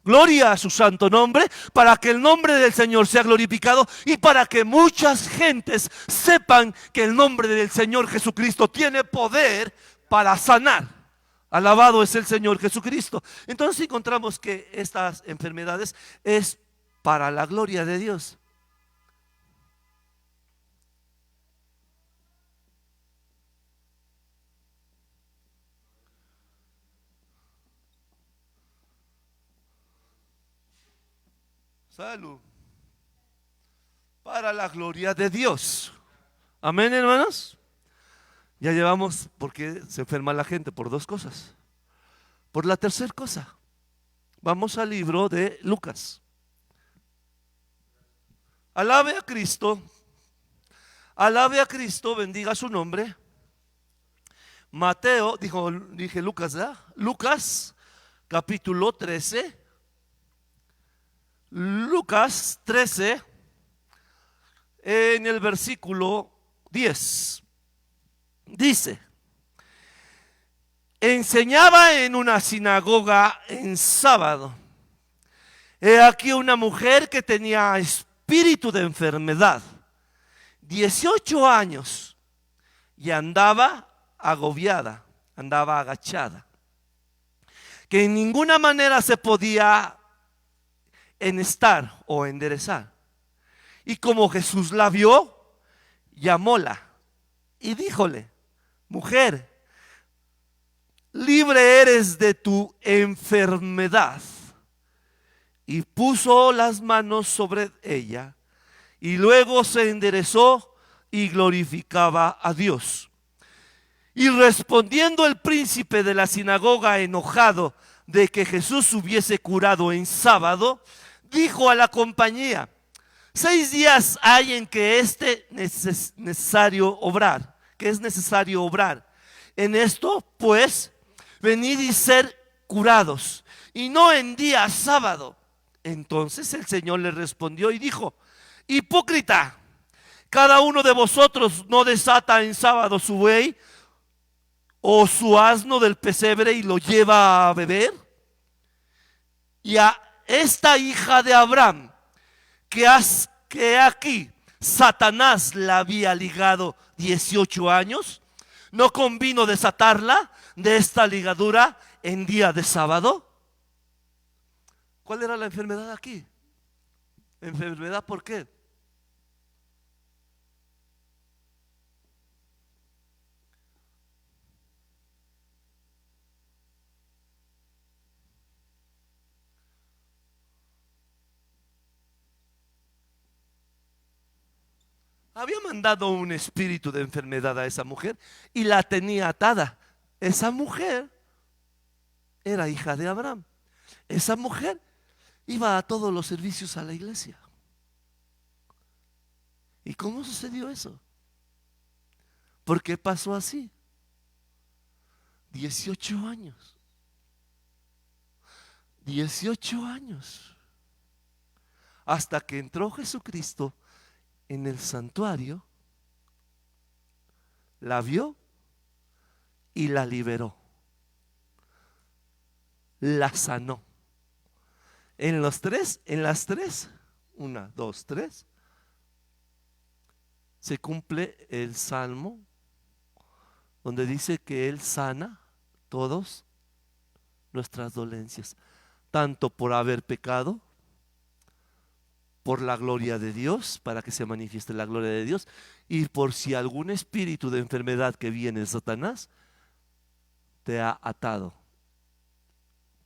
Speaker 1: Gloria a su santo nombre, para que el nombre del Señor sea glorificado y para que muchas gentes sepan que el nombre del Señor Jesucristo tiene poder para sanar. Alabado es el Señor Jesucristo. Entonces encontramos que estas enfermedades es para la gloria de Dios. Salud. Para la gloria de Dios. Amén, hermanos. Ya llevamos, porque se enferma la gente por dos cosas. Por la tercera cosa, vamos al libro de Lucas. Alabe a Cristo, alabe a Cristo, bendiga su nombre. Mateo, dije Lucas, ¿verdad? Lucas, capítulo 13. Lucas 13, en el versículo 10. Dice: enseñaba en una sinagoga en sábado. He aquí una mujer que tenía espíritu de enfermedad, 18 años, y andaba agobiada, andaba agachada, que en ninguna manera se podía estar o enderezar. Y como Jesús la vio, llamóla y díjole: mujer, libre eres de tu enfermedad. Y puso las manos sobre ella, y luego se enderezó y glorificaba a Dios. Y respondiendo el príncipe de la sinagoga, enojado de que Jesús hubiese curado en sábado, dijo a la compañía: 6 días hay en que necesario obrar, que es necesario obrar. En esto, pues, venid y ser curados, y no en día sábado. Entonces el Señor le respondió y dijo: hipócrita, cada uno de vosotros no desata en sábado su buey o su asno del pesebre y lo lleva a beber. Y a esta hija de Abraham, que aquí Satanás la había ligado 18 años, ¿no convino desatarla de esta ligadura en día de sábado? ¿Cuál era la enfermedad aquí? ¿Enfermedad por qué? Había mandado un espíritu de enfermedad a esa mujer y la tenía atada. Esa mujer era hija de Abraham. Esa mujer iba a todos los servicios a la iglesia. ¿Y cómo sucedió eso? ¿Por qué pasó así? 18 años. 18 años. Hasta que entró Jesucristo en el santuario, la vio y la liberó. La sanó. En las tres, 1, 2, 3, se cumple el salmo donde dice que Él sana todas nuestras dolencias, tanto por haber pecado, por la gloria de Dios, para que se manifieste la gloria de Dios, y por si algún espíritu de enfermedad que viene de Satanás te ha atado,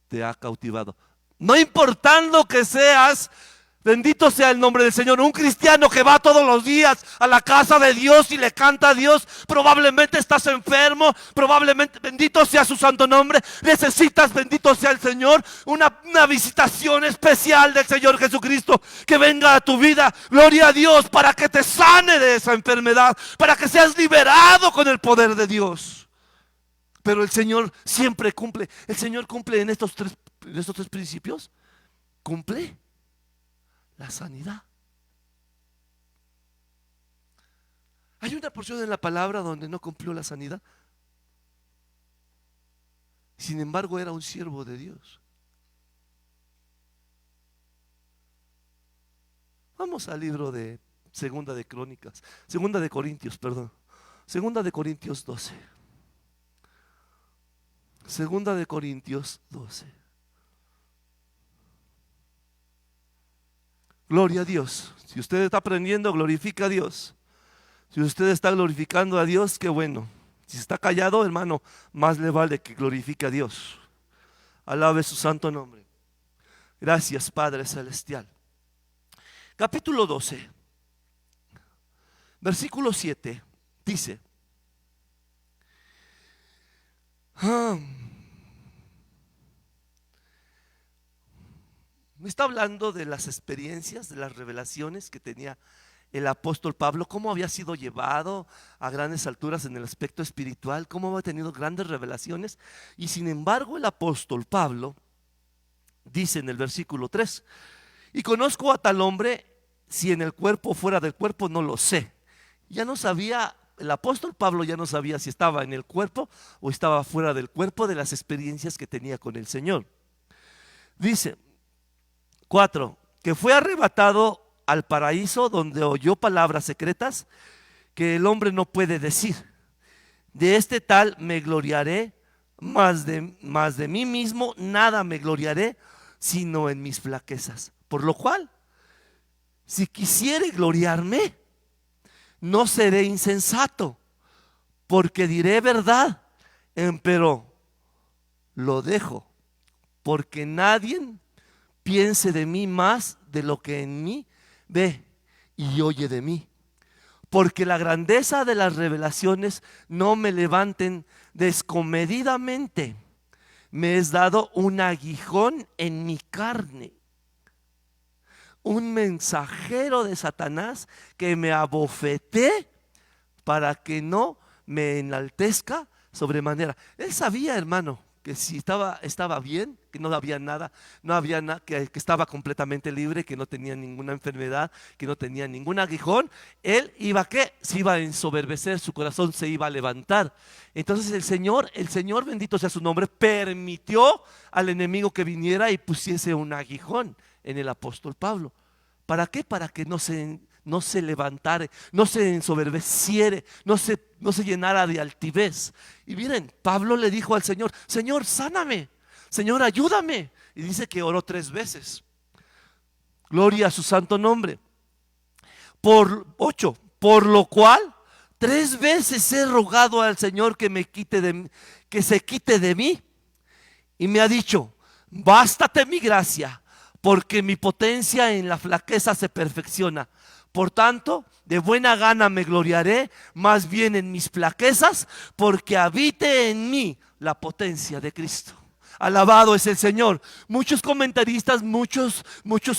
Speaker 1: te ha cautivado. No importando que seas, bendito sea el nombre del Señor, un cristiano que va todos los días a la casa de Dios y le canta a Dios, probablemente estás enfermo, probablemente, bendito sea su santo nombre, necesitas, bendito sea el Señor, una visitación especial del Señor Jesucristo que venga a tu vida, gloria a Dios, para que te sane de esa enfermedad, para que seas liberado con el poder de Dios. Pero el Señor siempre cumple. El Señor cumple en estos tres principios. Cumple la sanidad. Hay una porción en la palabra donde no cumplió la sanidad. Sin embargo, era un siervo de Dios. Vamos al libro de Segunda de Crónicas, Segunda de Corintios, perdón. Segunda de Corintios 12. Segunda de Corintios 12. Gloria a Dios. Si usted está aprendiendo, glorifica a Dios. Si usted está glorificando a Dios, qué bueno. Si está callado, hermano, más le vale que glorifique a Dios. Alabe su santo nombre. Gracias, Padre Celestial. Capítulo 12, versículo 7, dice: me está hablando de las experiencias, de las revelaciones que tenía el apóstol Pablo, cómo había sido llevado a grandes alturas en el aspecto espiritual, cómo había tenido grandes revelaciones. Y sin embargo el apóstol Pablo dice en el versículo 3: y conozco a tal hombre, si en el cuerpo o fuera del cuerpo, no lo sé. Ya no sabía, el apóstol Pablo ya no sabía si estaba en el cuerpo o estaba fuera del cuerpo, de las experiencias que tenía con el Señor. Dice 4, que fue arrebatado al paraíso, donde oyó palabras secretas que el hombre no puede decir. De este tal me gloriaré, más de mí mismo nada me gloriaré, sino en mis flaquezas. Por lo cual, si quisiere gloriarme, no seré insensato, porque diré verdad, empero lo dejo, porque nadie piense de mí más de lo que en mí ve y oye de mí. Porque la grandeza de las revelaciones no me levanten descomedidamente. Me es dado un aguijón en mi carne, un mensajero de Satanás que me abofeté para que no me enaltezca sobremanera. Él sabía, hermano, que si estaba bien, que no había nada, que estaba completamente libre, que no tenía ninguna enfermedad, que no tenía ningún aguijón. Él iba se iba a ensoberbecer, su corazón se iba a levantar. Entonces el Señor, bendito sea su nombre, permitió al enemigo que viniera y pusiese un aguijón en el apóstol Pablo. ¿Para qué? Para que no se levantara, no se ensoberbeciere, no se llenara de altivez. Y miren, Pablo le dijo al Señor: Señor, sáname, Señor, ayúdame. Y dice que oró 3 veces. Gloria a su santo nombre. 8, por lo cual 3 veces he rogado al Señor que se quite de mí. Y me ha dicho: bástate mi gracia, porque mi potencia en la flaqueza se perfecciona. Por tanto, de buena gana me gloriaré más bien en mis flaquezas, porque habite en mí la potencia de Cristo. Alabado es el Señor. Muchos comentaristas, muchos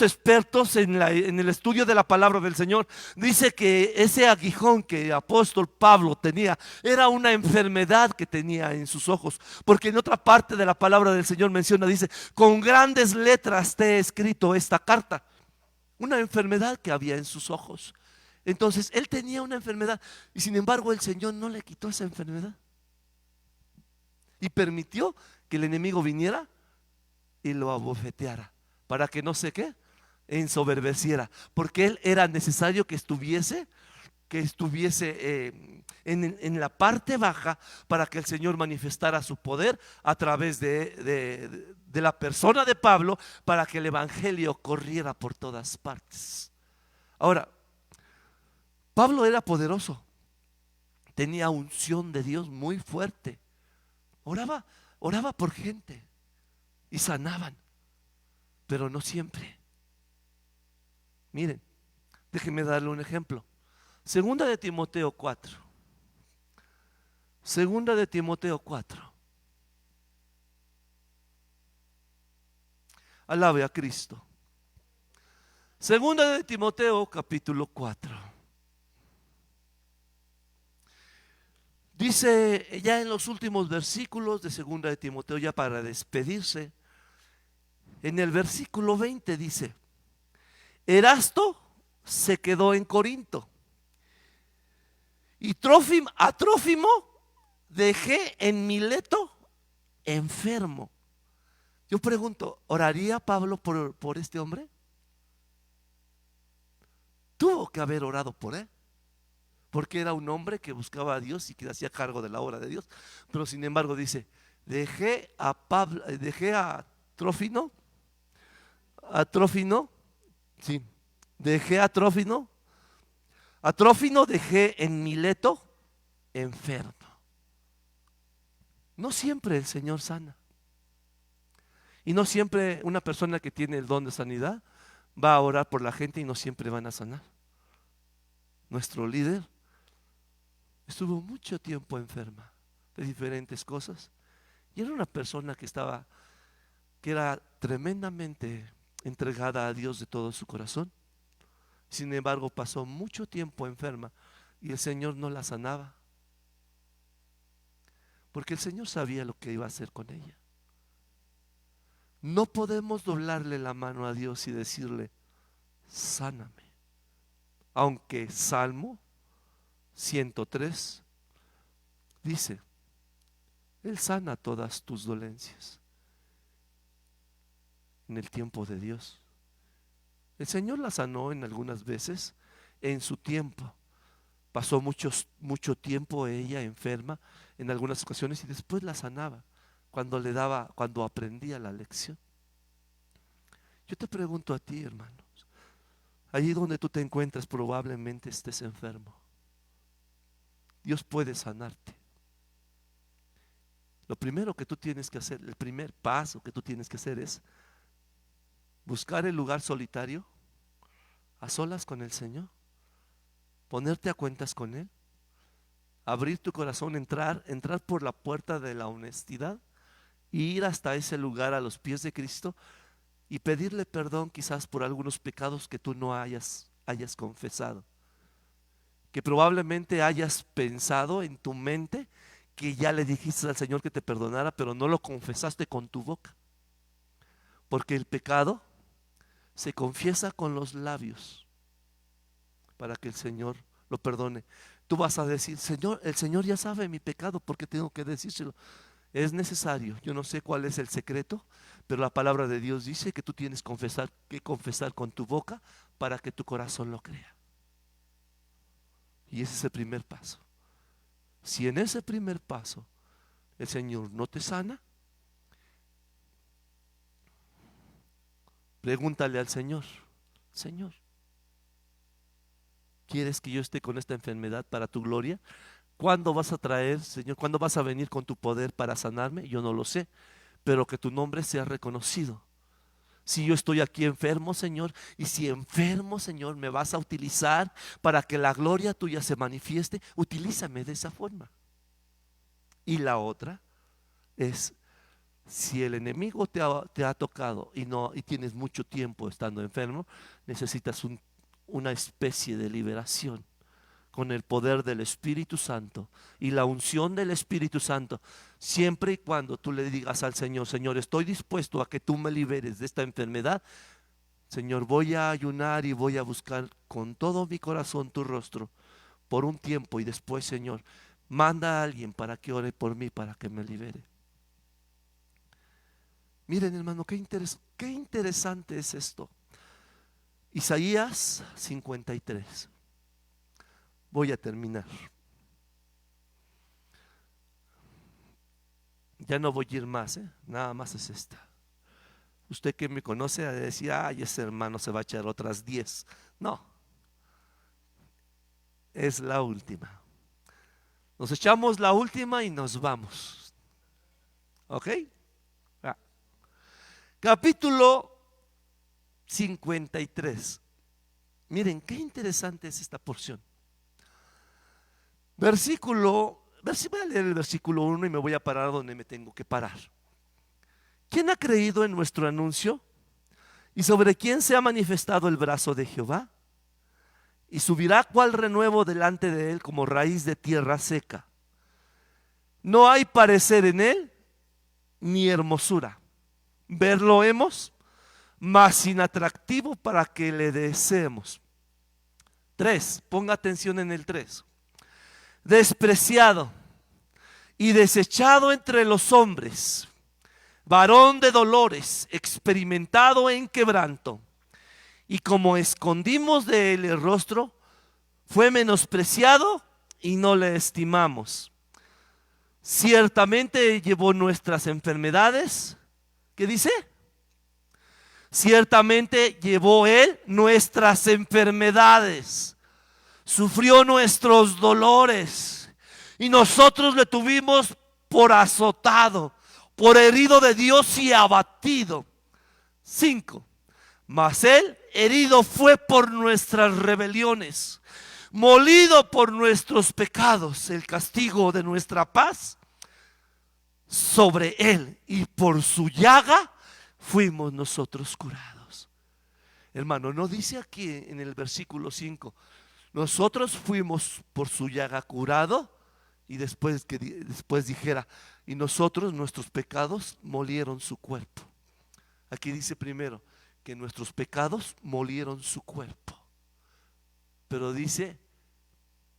Speaker 1: expertos en el estudio de la palabra del Señor, dice que ese aguijón que el apóstol Pablo tenía era una enfermedad que tenía en sus ojos, porque en otra parte de la palabra del Señor menciona, dice: con grandes letras te he escrito esta carta. Una enfermedad que había en sus ojos. Entonces él tenía una enfermedad, y sin embargo el Señor no le quitó esa enfermedad y permitió que el enemigo viniera y lo abofeteara, para que no sé qué, ensoberbeciera, porque él era necesario que estuviese en la parte baja, para que el Señor manifestara su poder a través de la persona de Pablo, para que el evangelio corriera por todas partes. Ahora, Pablo era poderoso, tenía unción de Dios muy fuerte, oraba por gente y sanaban, pero no siempre. Miren, déjenme darle un ejemplo. Segunda de Timoteo 4. Segunda de Timoteo 4. Alabe a Cristo. Segunda de Timoteo capítulo 4. Dice ya en los últimos versículos de segunda de Timoteo, ya para despedirse, en el versículo 20 dice: Erasto se quedó en Corinto, y a Trófimo dejé en Mileto enfermo. Yo pregunto, ¿oraría Pablo por este hombre? tuvo que haber orado por él, porque era un hombre que buscaba a Dios y que hacía cargo de la obra de Dios. Pero sin embargo dice, dejé a Trófimo, sí, dejé a Trófimo dejé en Mileto enfermo. No siempre el Señor sana. Y no siempre una persona que tiene el don de sanidad va a orar por la gente y no siempre van a sanar. Nuestro líder estuvo mucho tiempo enferma de diferentes cosas y era una persona que era tremendamente entregada a Dios de todo su corazón. Sin embargo, pasó mucho tiempo enferma y el Señor no la sanaba, porque el Señor sabía lo que iba a hacer con ella. No podemos doblarle la mano a Dios y decirle, sáname. Aunque Salmo 103 dice, Él sana todas tus dolencias en el tiempo de Dios. El Señor la sanó en algunas veces en su tiempo. Pasó mucho tiempo ella enferma en algunas ocasiones y después la sanaba cuando aprendía la lección. Yo te pregunto a ti, hermanos, allí donde tú te encuentras probablemente estés enfermo. Dios puede sanarte. Lo primero que tú tienes que hacer, el primer paso que tú tienes que hacer es buscar el lugar solitario, a solas con el Señor, ponerte a cuentas con Él, abrir tu corazón, entrar por la puerta de la honestidad, ir hasta ese lugar a los pies de Cristo y pedirle perdón quizás por algunos pecados que tú no hayas confesado, que probablemente hayas pensado en tu mente que ya le dijiste al Señor que te perdonara, pero no lo confesaste con tu boca, porque el pecado se confiesa con los labios para que el Señor lo perdone. Tú vas a decir, Señor, el Señor ya sabe mi pecado, porque tengo que decírselo. Es necesario, yo no sé cuál es el secreto, pero la palabra de Dios dice que tú tienes que confesar con tu boca para que tu corazón lo crea. Y ese es el primer paso. Si en ese primer paso el Señor no te sana, pregúntale al Señor, Señor, ¿quieres que yo esté con esta enfermedad para tu gloria? ¿Cuándo vas a traer, Señor? ¿Cuándo vas a venir con tu poder para sanarme? Yo no lo sé, pero que tu nombre sea reconocido. Si yo estoy aquí enfermo, Señor, y si enfermo, Señor, me vas a utilizar para que la gloria tuya se manifieste, utilízame de esa forma. Y la otra es, si el enemigo te ha tocado y tienes mucho tiempo estando enfermo, necesitas una especie de liberación con el poder del Espíritu Santo y la unción del Espíritu Santo, siempre y cuando tú le digas al Señor, Señor, estoy dispuesto a que tú me liberes de esta enfermedad. Señor, voy a ayunar y voy a buscar con todo mi corazón tu rostro por un tiempo, y después, Señor, manda a alguien para que ore por mí, para que me libere. Miren, hermano, qué interesante es esto. Isaías 53. Voy a terminar. Ya no voy a ir más, nada más es esta. Usted que me conoce decía, ay, ese hermano se va a echar otras 10. No, es la última. Nos echamos la última y nos vamos. ¿Ok? Capítulo 53. Miren, qué interesante es esta porción. Voy a leer el versículo 1 y me voy a parar donde me tengo que parar. ¿Quién ha creído en nuestro anuncio? ¿Y sobre quién se ha manifestado el brazo de Jehová? Y subirá cual renuevo delante de él, como raíz de tierra seca. No hay parecer en él, ni hermosura. Verlo hemos, mas sin atractivo para que le deseemos. 3, ponga atención en el 3. Despreciado y desechado entre los hombres, varón de dolores, experimentado en quebranto, y como escondimos de él el rostro, fue menospreciado y no le estimamos. Ciertamente llevó nuestras enfermedades. ¿Qué dice? Ciertamente llevó él nuestras enfermedades, sufrió nuestros dolores y nosotros le tuvimos por azotado, por herido de Dios y abatido. 5. Mas él herido fue por nuestras rebeliones, molido por nuestros pecados. El castigo de nuestra paz sobre él, y por su llaga fuimos nosotros curados. Hermano, no dice aquí en el versículo 5, nosotros fuimos por su llaga curado, y después dijera, y nosotros, nuestros pecados molieron su cuerpo. Aquí dice primero que nuestros pecados molieron su cuerpo, pero dice,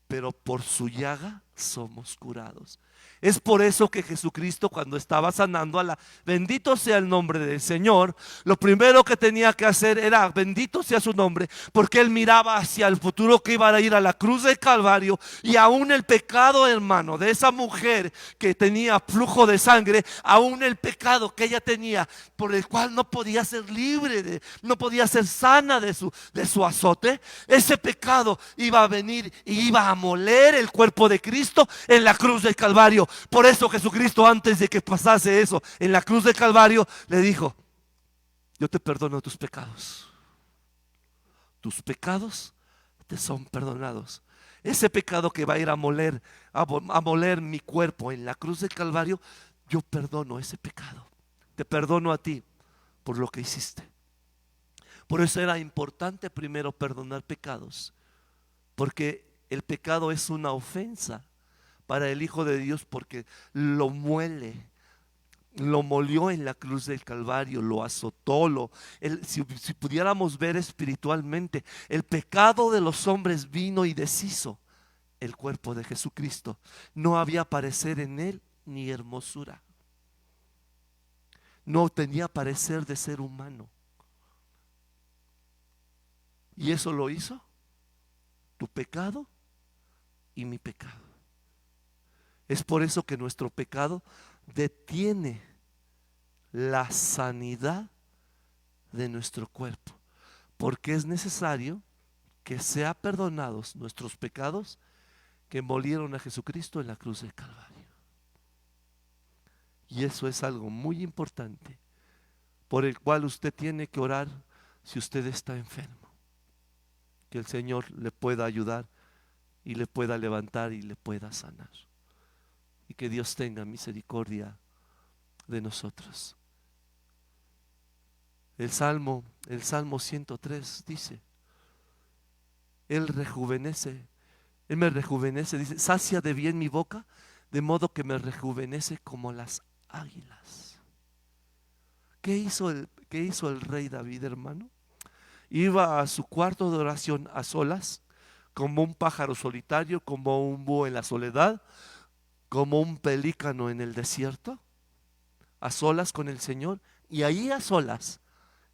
Speaker 1: pero por su llaga somos curados. Es por eso que Jesucristo, cuando estaba sanando a la, bendito sea el nombre del Señor, lo primero que tenía que hacer era, bendito sea su nombre, porque él miraba hacia el futuro que iba a ir a la cruz del Calvario, y aún el pecado, hermano, de esa mujer que tenía flujo de sangre, aún el pecado que ella tenía, por el cual no podía ser libre, no podía ser sana de su azote, ese pecado iba a venir y iba a moler el cuerpo de Cristo en la cruz del Calvario. Por eso Jesucristo, antes de que pasase eso en la cruz del Calvario, le dijo, yo te perdono tus pecados. Tus pecados te son perdonados. Ese pecado que va a ir a moler mi cuerpo en la cruz del Calvario, yo perdono ese pecado. Te perdono a ti por lo que hiciste. Por eso era importante primero perdonar pecados, porque el pecado es una ofensa para el Hijo de Dios, porque lo muele, lo molió en la cruz del Calvario, lo azotó, si pudiéramos ver espiritualmente, el pecado de los hombres vino y deshizo el cuerpo de Jesucristo. No había parecer en él ni hermosura, no tenía parecer de ser humano. Y eso lo hizo tu pecado y mi pecado. Es por eso que nuestro pecado detiene la sanidad de nuestro cuerpo, porque es necesario que sean perdonados nuestros pecados que molieron a Jesucristo en la cruz del Calvario. Y eso es algo muy importante, por el cual usted tiene que orar si usted está enfermo, que el Señor le pueda ayudar y le pueda levantar y le pueda sanar, y que Dios tenga misericordia de nosotros. El Salmo 103 dice, Él me rejuvenece, dice, sacia de bien mi boca, de modo que me rejuvenece como las águilas. ¿Qué hizo el rey David, hermano? Iba a su cuarto de oración a solas, como un pájaro solitario, como un búho en la soledad, como un pelícano en el desierto, a solas con el Señor, y ahí a solas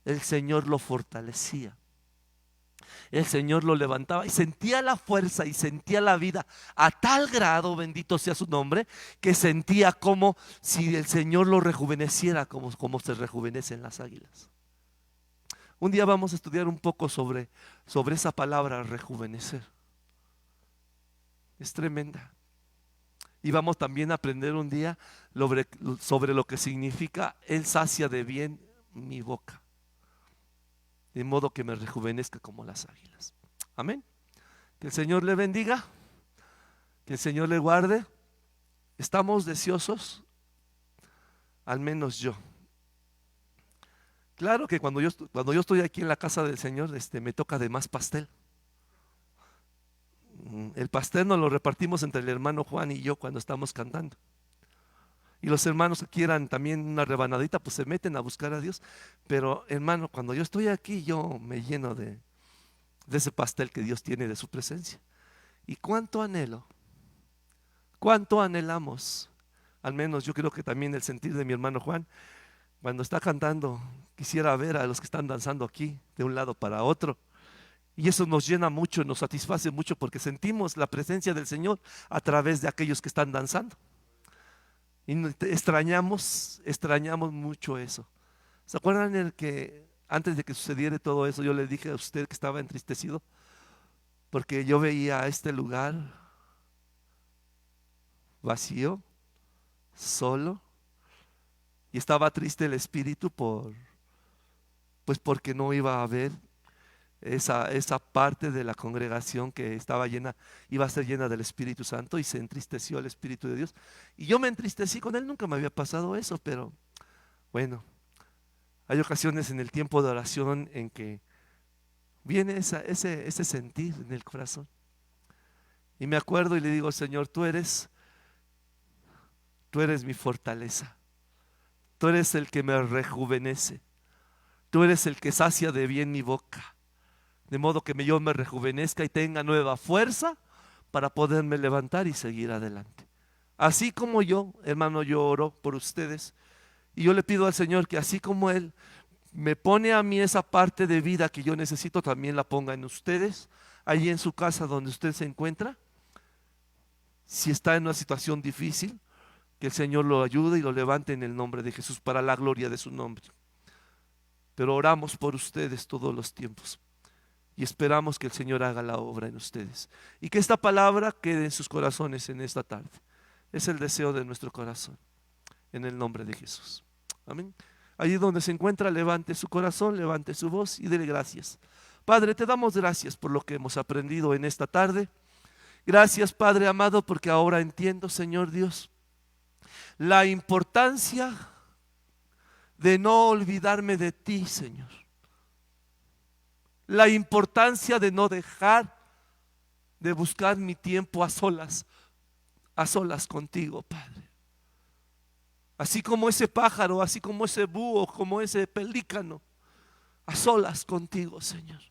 Speaker 1: el Señor lo fortalecía, el Señor lo levantaba y sentía la fuerza y sentía la vida a tal grado, bendito sea su nombre, que sentía como si el Señor lo rejuveneciera, como se rejuvenecen las águilas. Un día vamos a estudiar un poco sobre esa palabra rejuvenecer. Es tremenda. Y vamos también a aprender un día sobre lo que significa Él sacia de bien mi boca, de modo que me rejuvenezca como las águilas. Amén. Que el Señor le bendiga, que el Señor le guarde. Estamos deseosos, al menos yo. Claro que cuando yo estoy aquí en la casa del Señor, me toca de más pastel. El pastel nos lo repartimos entre el hermano Juan y yo cuando estamos cantando. Y los hermanos que quieran también una rebanadita, pues se meten a buscar a Dios. Pero hermano, cuando yo estoy aquí, yo me lleno de ese pastel que Dios tiene de su presencia. Y cuánto anhelo, cuánto anhelamos, al menos yo creo que también el sentir de mi hermano Juan, Cuando está cantando, quisiera ver a los que están danzando aquí, de un lado para otro. Y eso nos llena mucho, nos satisface mucho porque sentimos la presencia del Señor a través de aquellos que están danzando. Y extrañamos mucho eso. ¿Se acuerdan el que antes de que sucediera todo eso, yo le dije a usted que estaba entristecido? Porque yo veía este lugar vacío, solo, y estaba triste el espíritu pues porque no iba a haber esa parte de la congregación que estaba llena, iba a ser llena del Espíritu Santo, y se entristeció el Espíritu de Dios. Y yo me entristecí con él, nunca me había pasado eso, pero bueno, hay ocasiones en el tiempo de oración en que viene ese sentir en el corazón. Y me acuerdo y le digo: Señor, tú eres mi fortaleza, tú eres el que me rejuvenece, tú eres el que sacia de bien mi boca, de modo que yo me rejuvenezca y tenga nueva fuerza para poderme levantar y seguir adelante. Así como yo, hermano, yo oro por ustedes, y yo le pido al Señor que así como Él me pone a mí esa parte de vida que yo necesito, también la ponga en ustedes, allí en su casa donde usted se encuentra. Si está en una situación difícil, que el Señor lo ayude y lo levante en el nombre de Jesús para la gloria de su nombre. Pero oramos por ustedes todos los tiempos y esperamos que el Señor haga la obra en ustedes y que esta palabra quede en sus corazones en esta tarde. Es el deseo de nuestro corazón, en el nombre de Jesús. Amén. Allí donde se encuentra, levante su corazón, levante su voz y dele gracias. Padre, te damos gracias por lo que hemos aprendido en esta tarde. Gracias, Padre amado, porque ahora entiendo, Señor Dios, la importancia de no olvidarme de ti, Señor. La importancia de no dejar de buscar mi tiempo a solas contigo, Padre. Así como ese pájaro, así como ese búho, como ese pelícano, a solas contigo, Señor.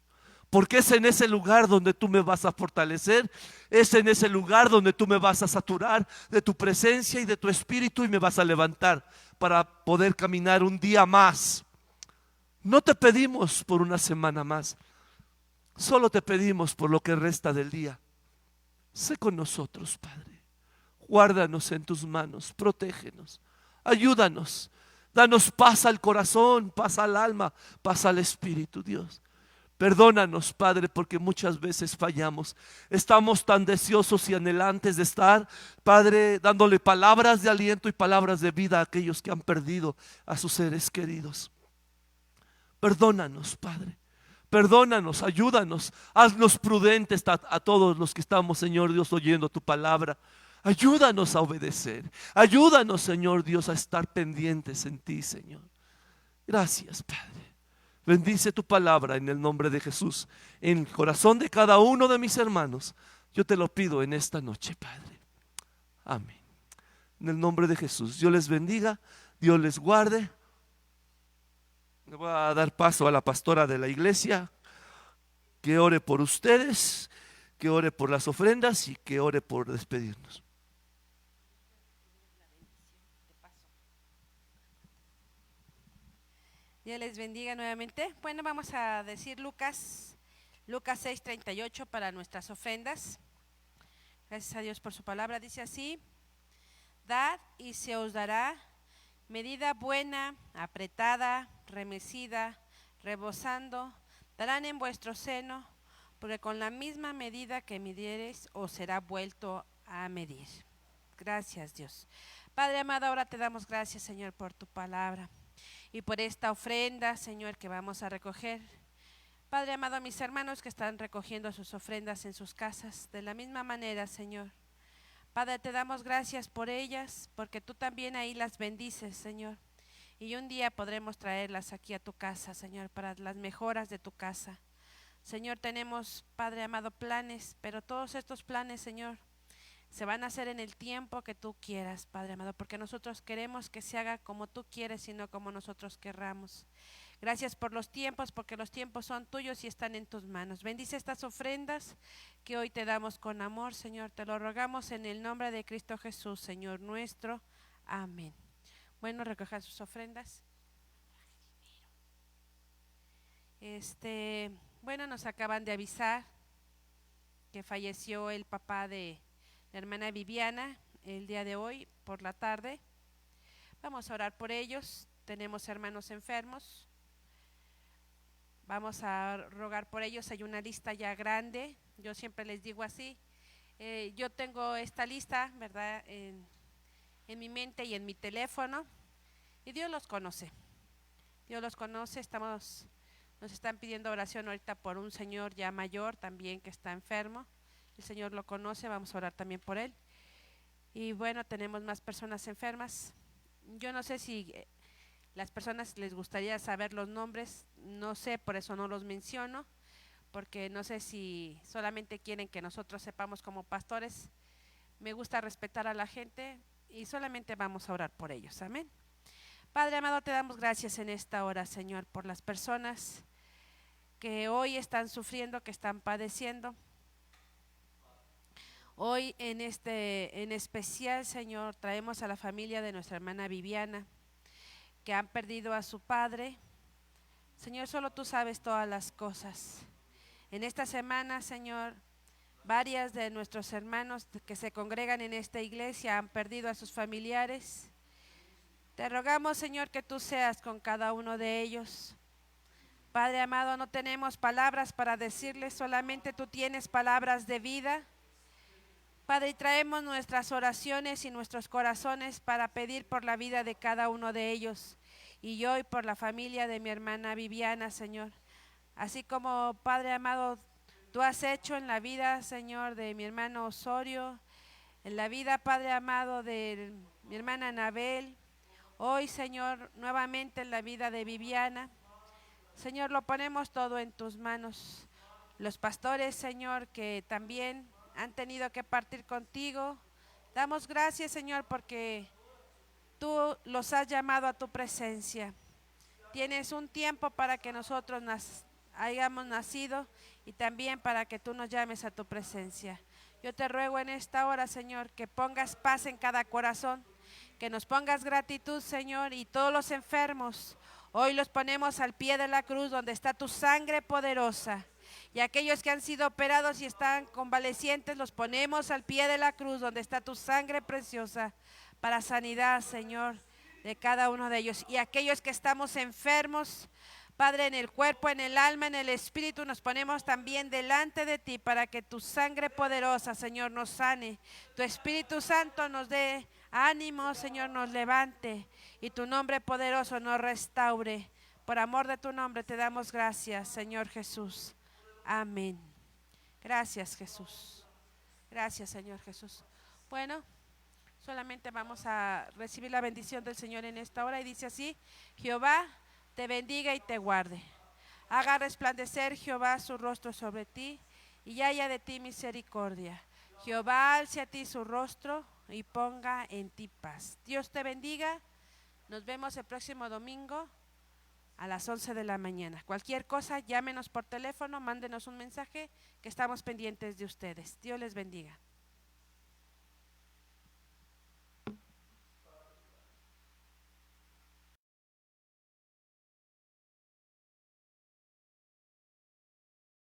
Speaker 1: Porque es en ese lugar donde tú me vas a fortalecer, es en ese lugar donde tú me vas a saturar de tu presencia y de tu espíritu y me vas a levantar para poder caminar un día más. No te pedimos por una semana más, solo te pedimos por lo que resta del día. Sé con nosotros, Padre. Guárdanos en tus manos, protégenos, ayúdanos, danos paz al corazón, paz al alma, paz al espíritu, Dios. Perdónanos, Padre, porque muchas veces fallamos. Estamos tan deseosos y anhelantes de estar, Padre, dándole palabras de aliento y palabras de vida a aquellos que han perdido a sus seres queridos. Perdónanos, Padre. Perdónanos, ayúdanos, haznos prudentes a todos los que estamos, Señor Dios, oyendo tu palabra. Ayúdanos a obedecer. Ayúdanos, Señor Dios, a estar pendientes en ti, Señor. Gracias, Padre. Bendice tu palabra en el nombre de Jesús, en el corazón de cada uno de mis hermanos. Yo te lo pido en esta noche, Padre. Amén. En el nombre de Jesús. Dios les bendiga, Dios les guarde. Le voy a dar paso a la pastora de la iglesia, que ore por ustedes, que ore por las ofrendas y que ore por despedirnos.
Speaker 2: Dios les bendiga nuevamente. Bueno, vamos a decir Lucas 6:38 para nuestras ofrendas. Gracias a Dios por su palabra. Dice así: dad y se os dará, medida buena, apretada, remecida, rebosando, darán en vuestro seno, porque con la misma medida que midiereis os será vuelto a medir. Gracias, Dios. Padre amado, ahora te damos gracias, Señor, por tu palabra y por esta ofrenda, Señor, que vamos a recoger. Padre amado, a mis hermanos que están recogiendo sus ofrendas en sus casas, de la misma manera, Señor. Padre, te damos gracias por ellas, porque tú también ahí las bendices, Señor. Y un día podremos traerlas aquí a tu casa, Señor, para las mejoras de tu casa. Señor, tenemos, Padre amado, planes, pero todos estos planes, Señor, se van a hacer en el tiempo que tú quieras, Padre amado, porque nosotros queremos que se haga como tú quieres y no como nosotros querramos. Gracias por los tiempos, porque los tiempos son tuyos y están en tus manos. Bendice estas ofrendas que hoy te damos con amor, Señor. Te lo rogamos en el nombre de Cristo Jesús, Señor nuestro. Amén. Bueno, recojan sus ofrendas. Bueno, nos acaban de avisar que falleció el papá de la hermana Viviana el día de hoy por la tarde. Vamos a orar por ellos. Tenemos hermanos enfermos. Vamos a rogar por ellos. Hay una lista ya grande. Yo siempre les digo así. Yo tengo esta lista, ¿verdad?, en mi mente y en mi teléfono. Y Dios los conoce. Dios los conoce. Nos están pidiendo oración ahorita por un señor ya mayor también que está enfermo. El Señor lo conoce. Vamos a orar también por él. Y bueno, tenemos más personas enfermas. Yo no sé si las personas les gustaría saber los nombres, no sé, por eso no los menciono, porque no sé si solamente quieren que nosotros sepamos como pastores. Me gusta respetar a la gente y solamente vamos a orar por ellos. Amén. Padre amado, te damos gracias en esta hora, Señor, por las personas que hoy están sufriendo, que están padeciendo. Hoy en especial, Señor, traemos a la familia de nuestra hermana Viviana, que han perdido a su padre. Señor, solo tú sabes todas las cosas. En esta semana, Señor, varias de nuestros hermanos que se congregan en esta iglesia han perdido a sus familiares. Te rogamos, Señor, que tú seas con cada uno de ellos. Padre amado, no tenemos palabras para decirles, solamente tú tienes palabras de vida. Padre, y traemos nuestras oraciones y nuestros corazones para pedir por la vida de cada uno de ellos y hoy por la familia de mi hermana Viviana, Señor. Así como, Padre amado, tú has hecho en la vida, Señor, de mi hermano Osorio, en la vida, Padre amado, de mi hermana Anabel, hoy, Señor, nuevamente en la vida de Viviana. Señor, lo ponemos todo en tus manos. Los pastores, Señor, que también han tenido que partir contigo. Damos gracias, Señor, porque tú los has llamado a tu presencia. Tienes un tiempo para que nosotros hayamos nacido y también para que tú nos llames a tu presencia. Yo te ruego en esta hora, Señor, que pongas paz en cada corazón, que nos pongas gratitud, Señor, y todos los enfermos, hoy los ponemos al pie de la cruz donde está tu sangre poderosa. Y aquellos que han sido operados y están convalecientes, los ponemos al pie de la cruz donde está tu sangre preciosa para sanidad, Señor, de cada uno de ellos. Y aquellos que estamos enfermos, Padre, en el cuerpo, en el alma, en el espíritu, nos ponemos también delante de ti para que tu sangre poderosa, Señor, nos sane. Tu Espíritu Santo nos dé ánimo, Señor, nos levante y tu nombre poderoso nos restaure. Por amor de tu nombre te damos gracias, Señor Jesús. Amén. Gracias, Jesús. Gracias, Señor Jesús. Bueno, solamente vamos a recibir la bendición del Señor en esta hora y dice así: Jehová te bendiga y te guarde. Haga resplandecer Jehová su rostro sobre ti y haya de ti misericordia. Jehová alce a ti su rostro y ponga en ti paz. Dios te bendiga. Nos vemos el próximo domingo a las 11 de la mañana. Cualquier cosa, llámenos por teléfono, mándenos un mensaje, que estamos pendientes de ustedes. Dios les bendiga.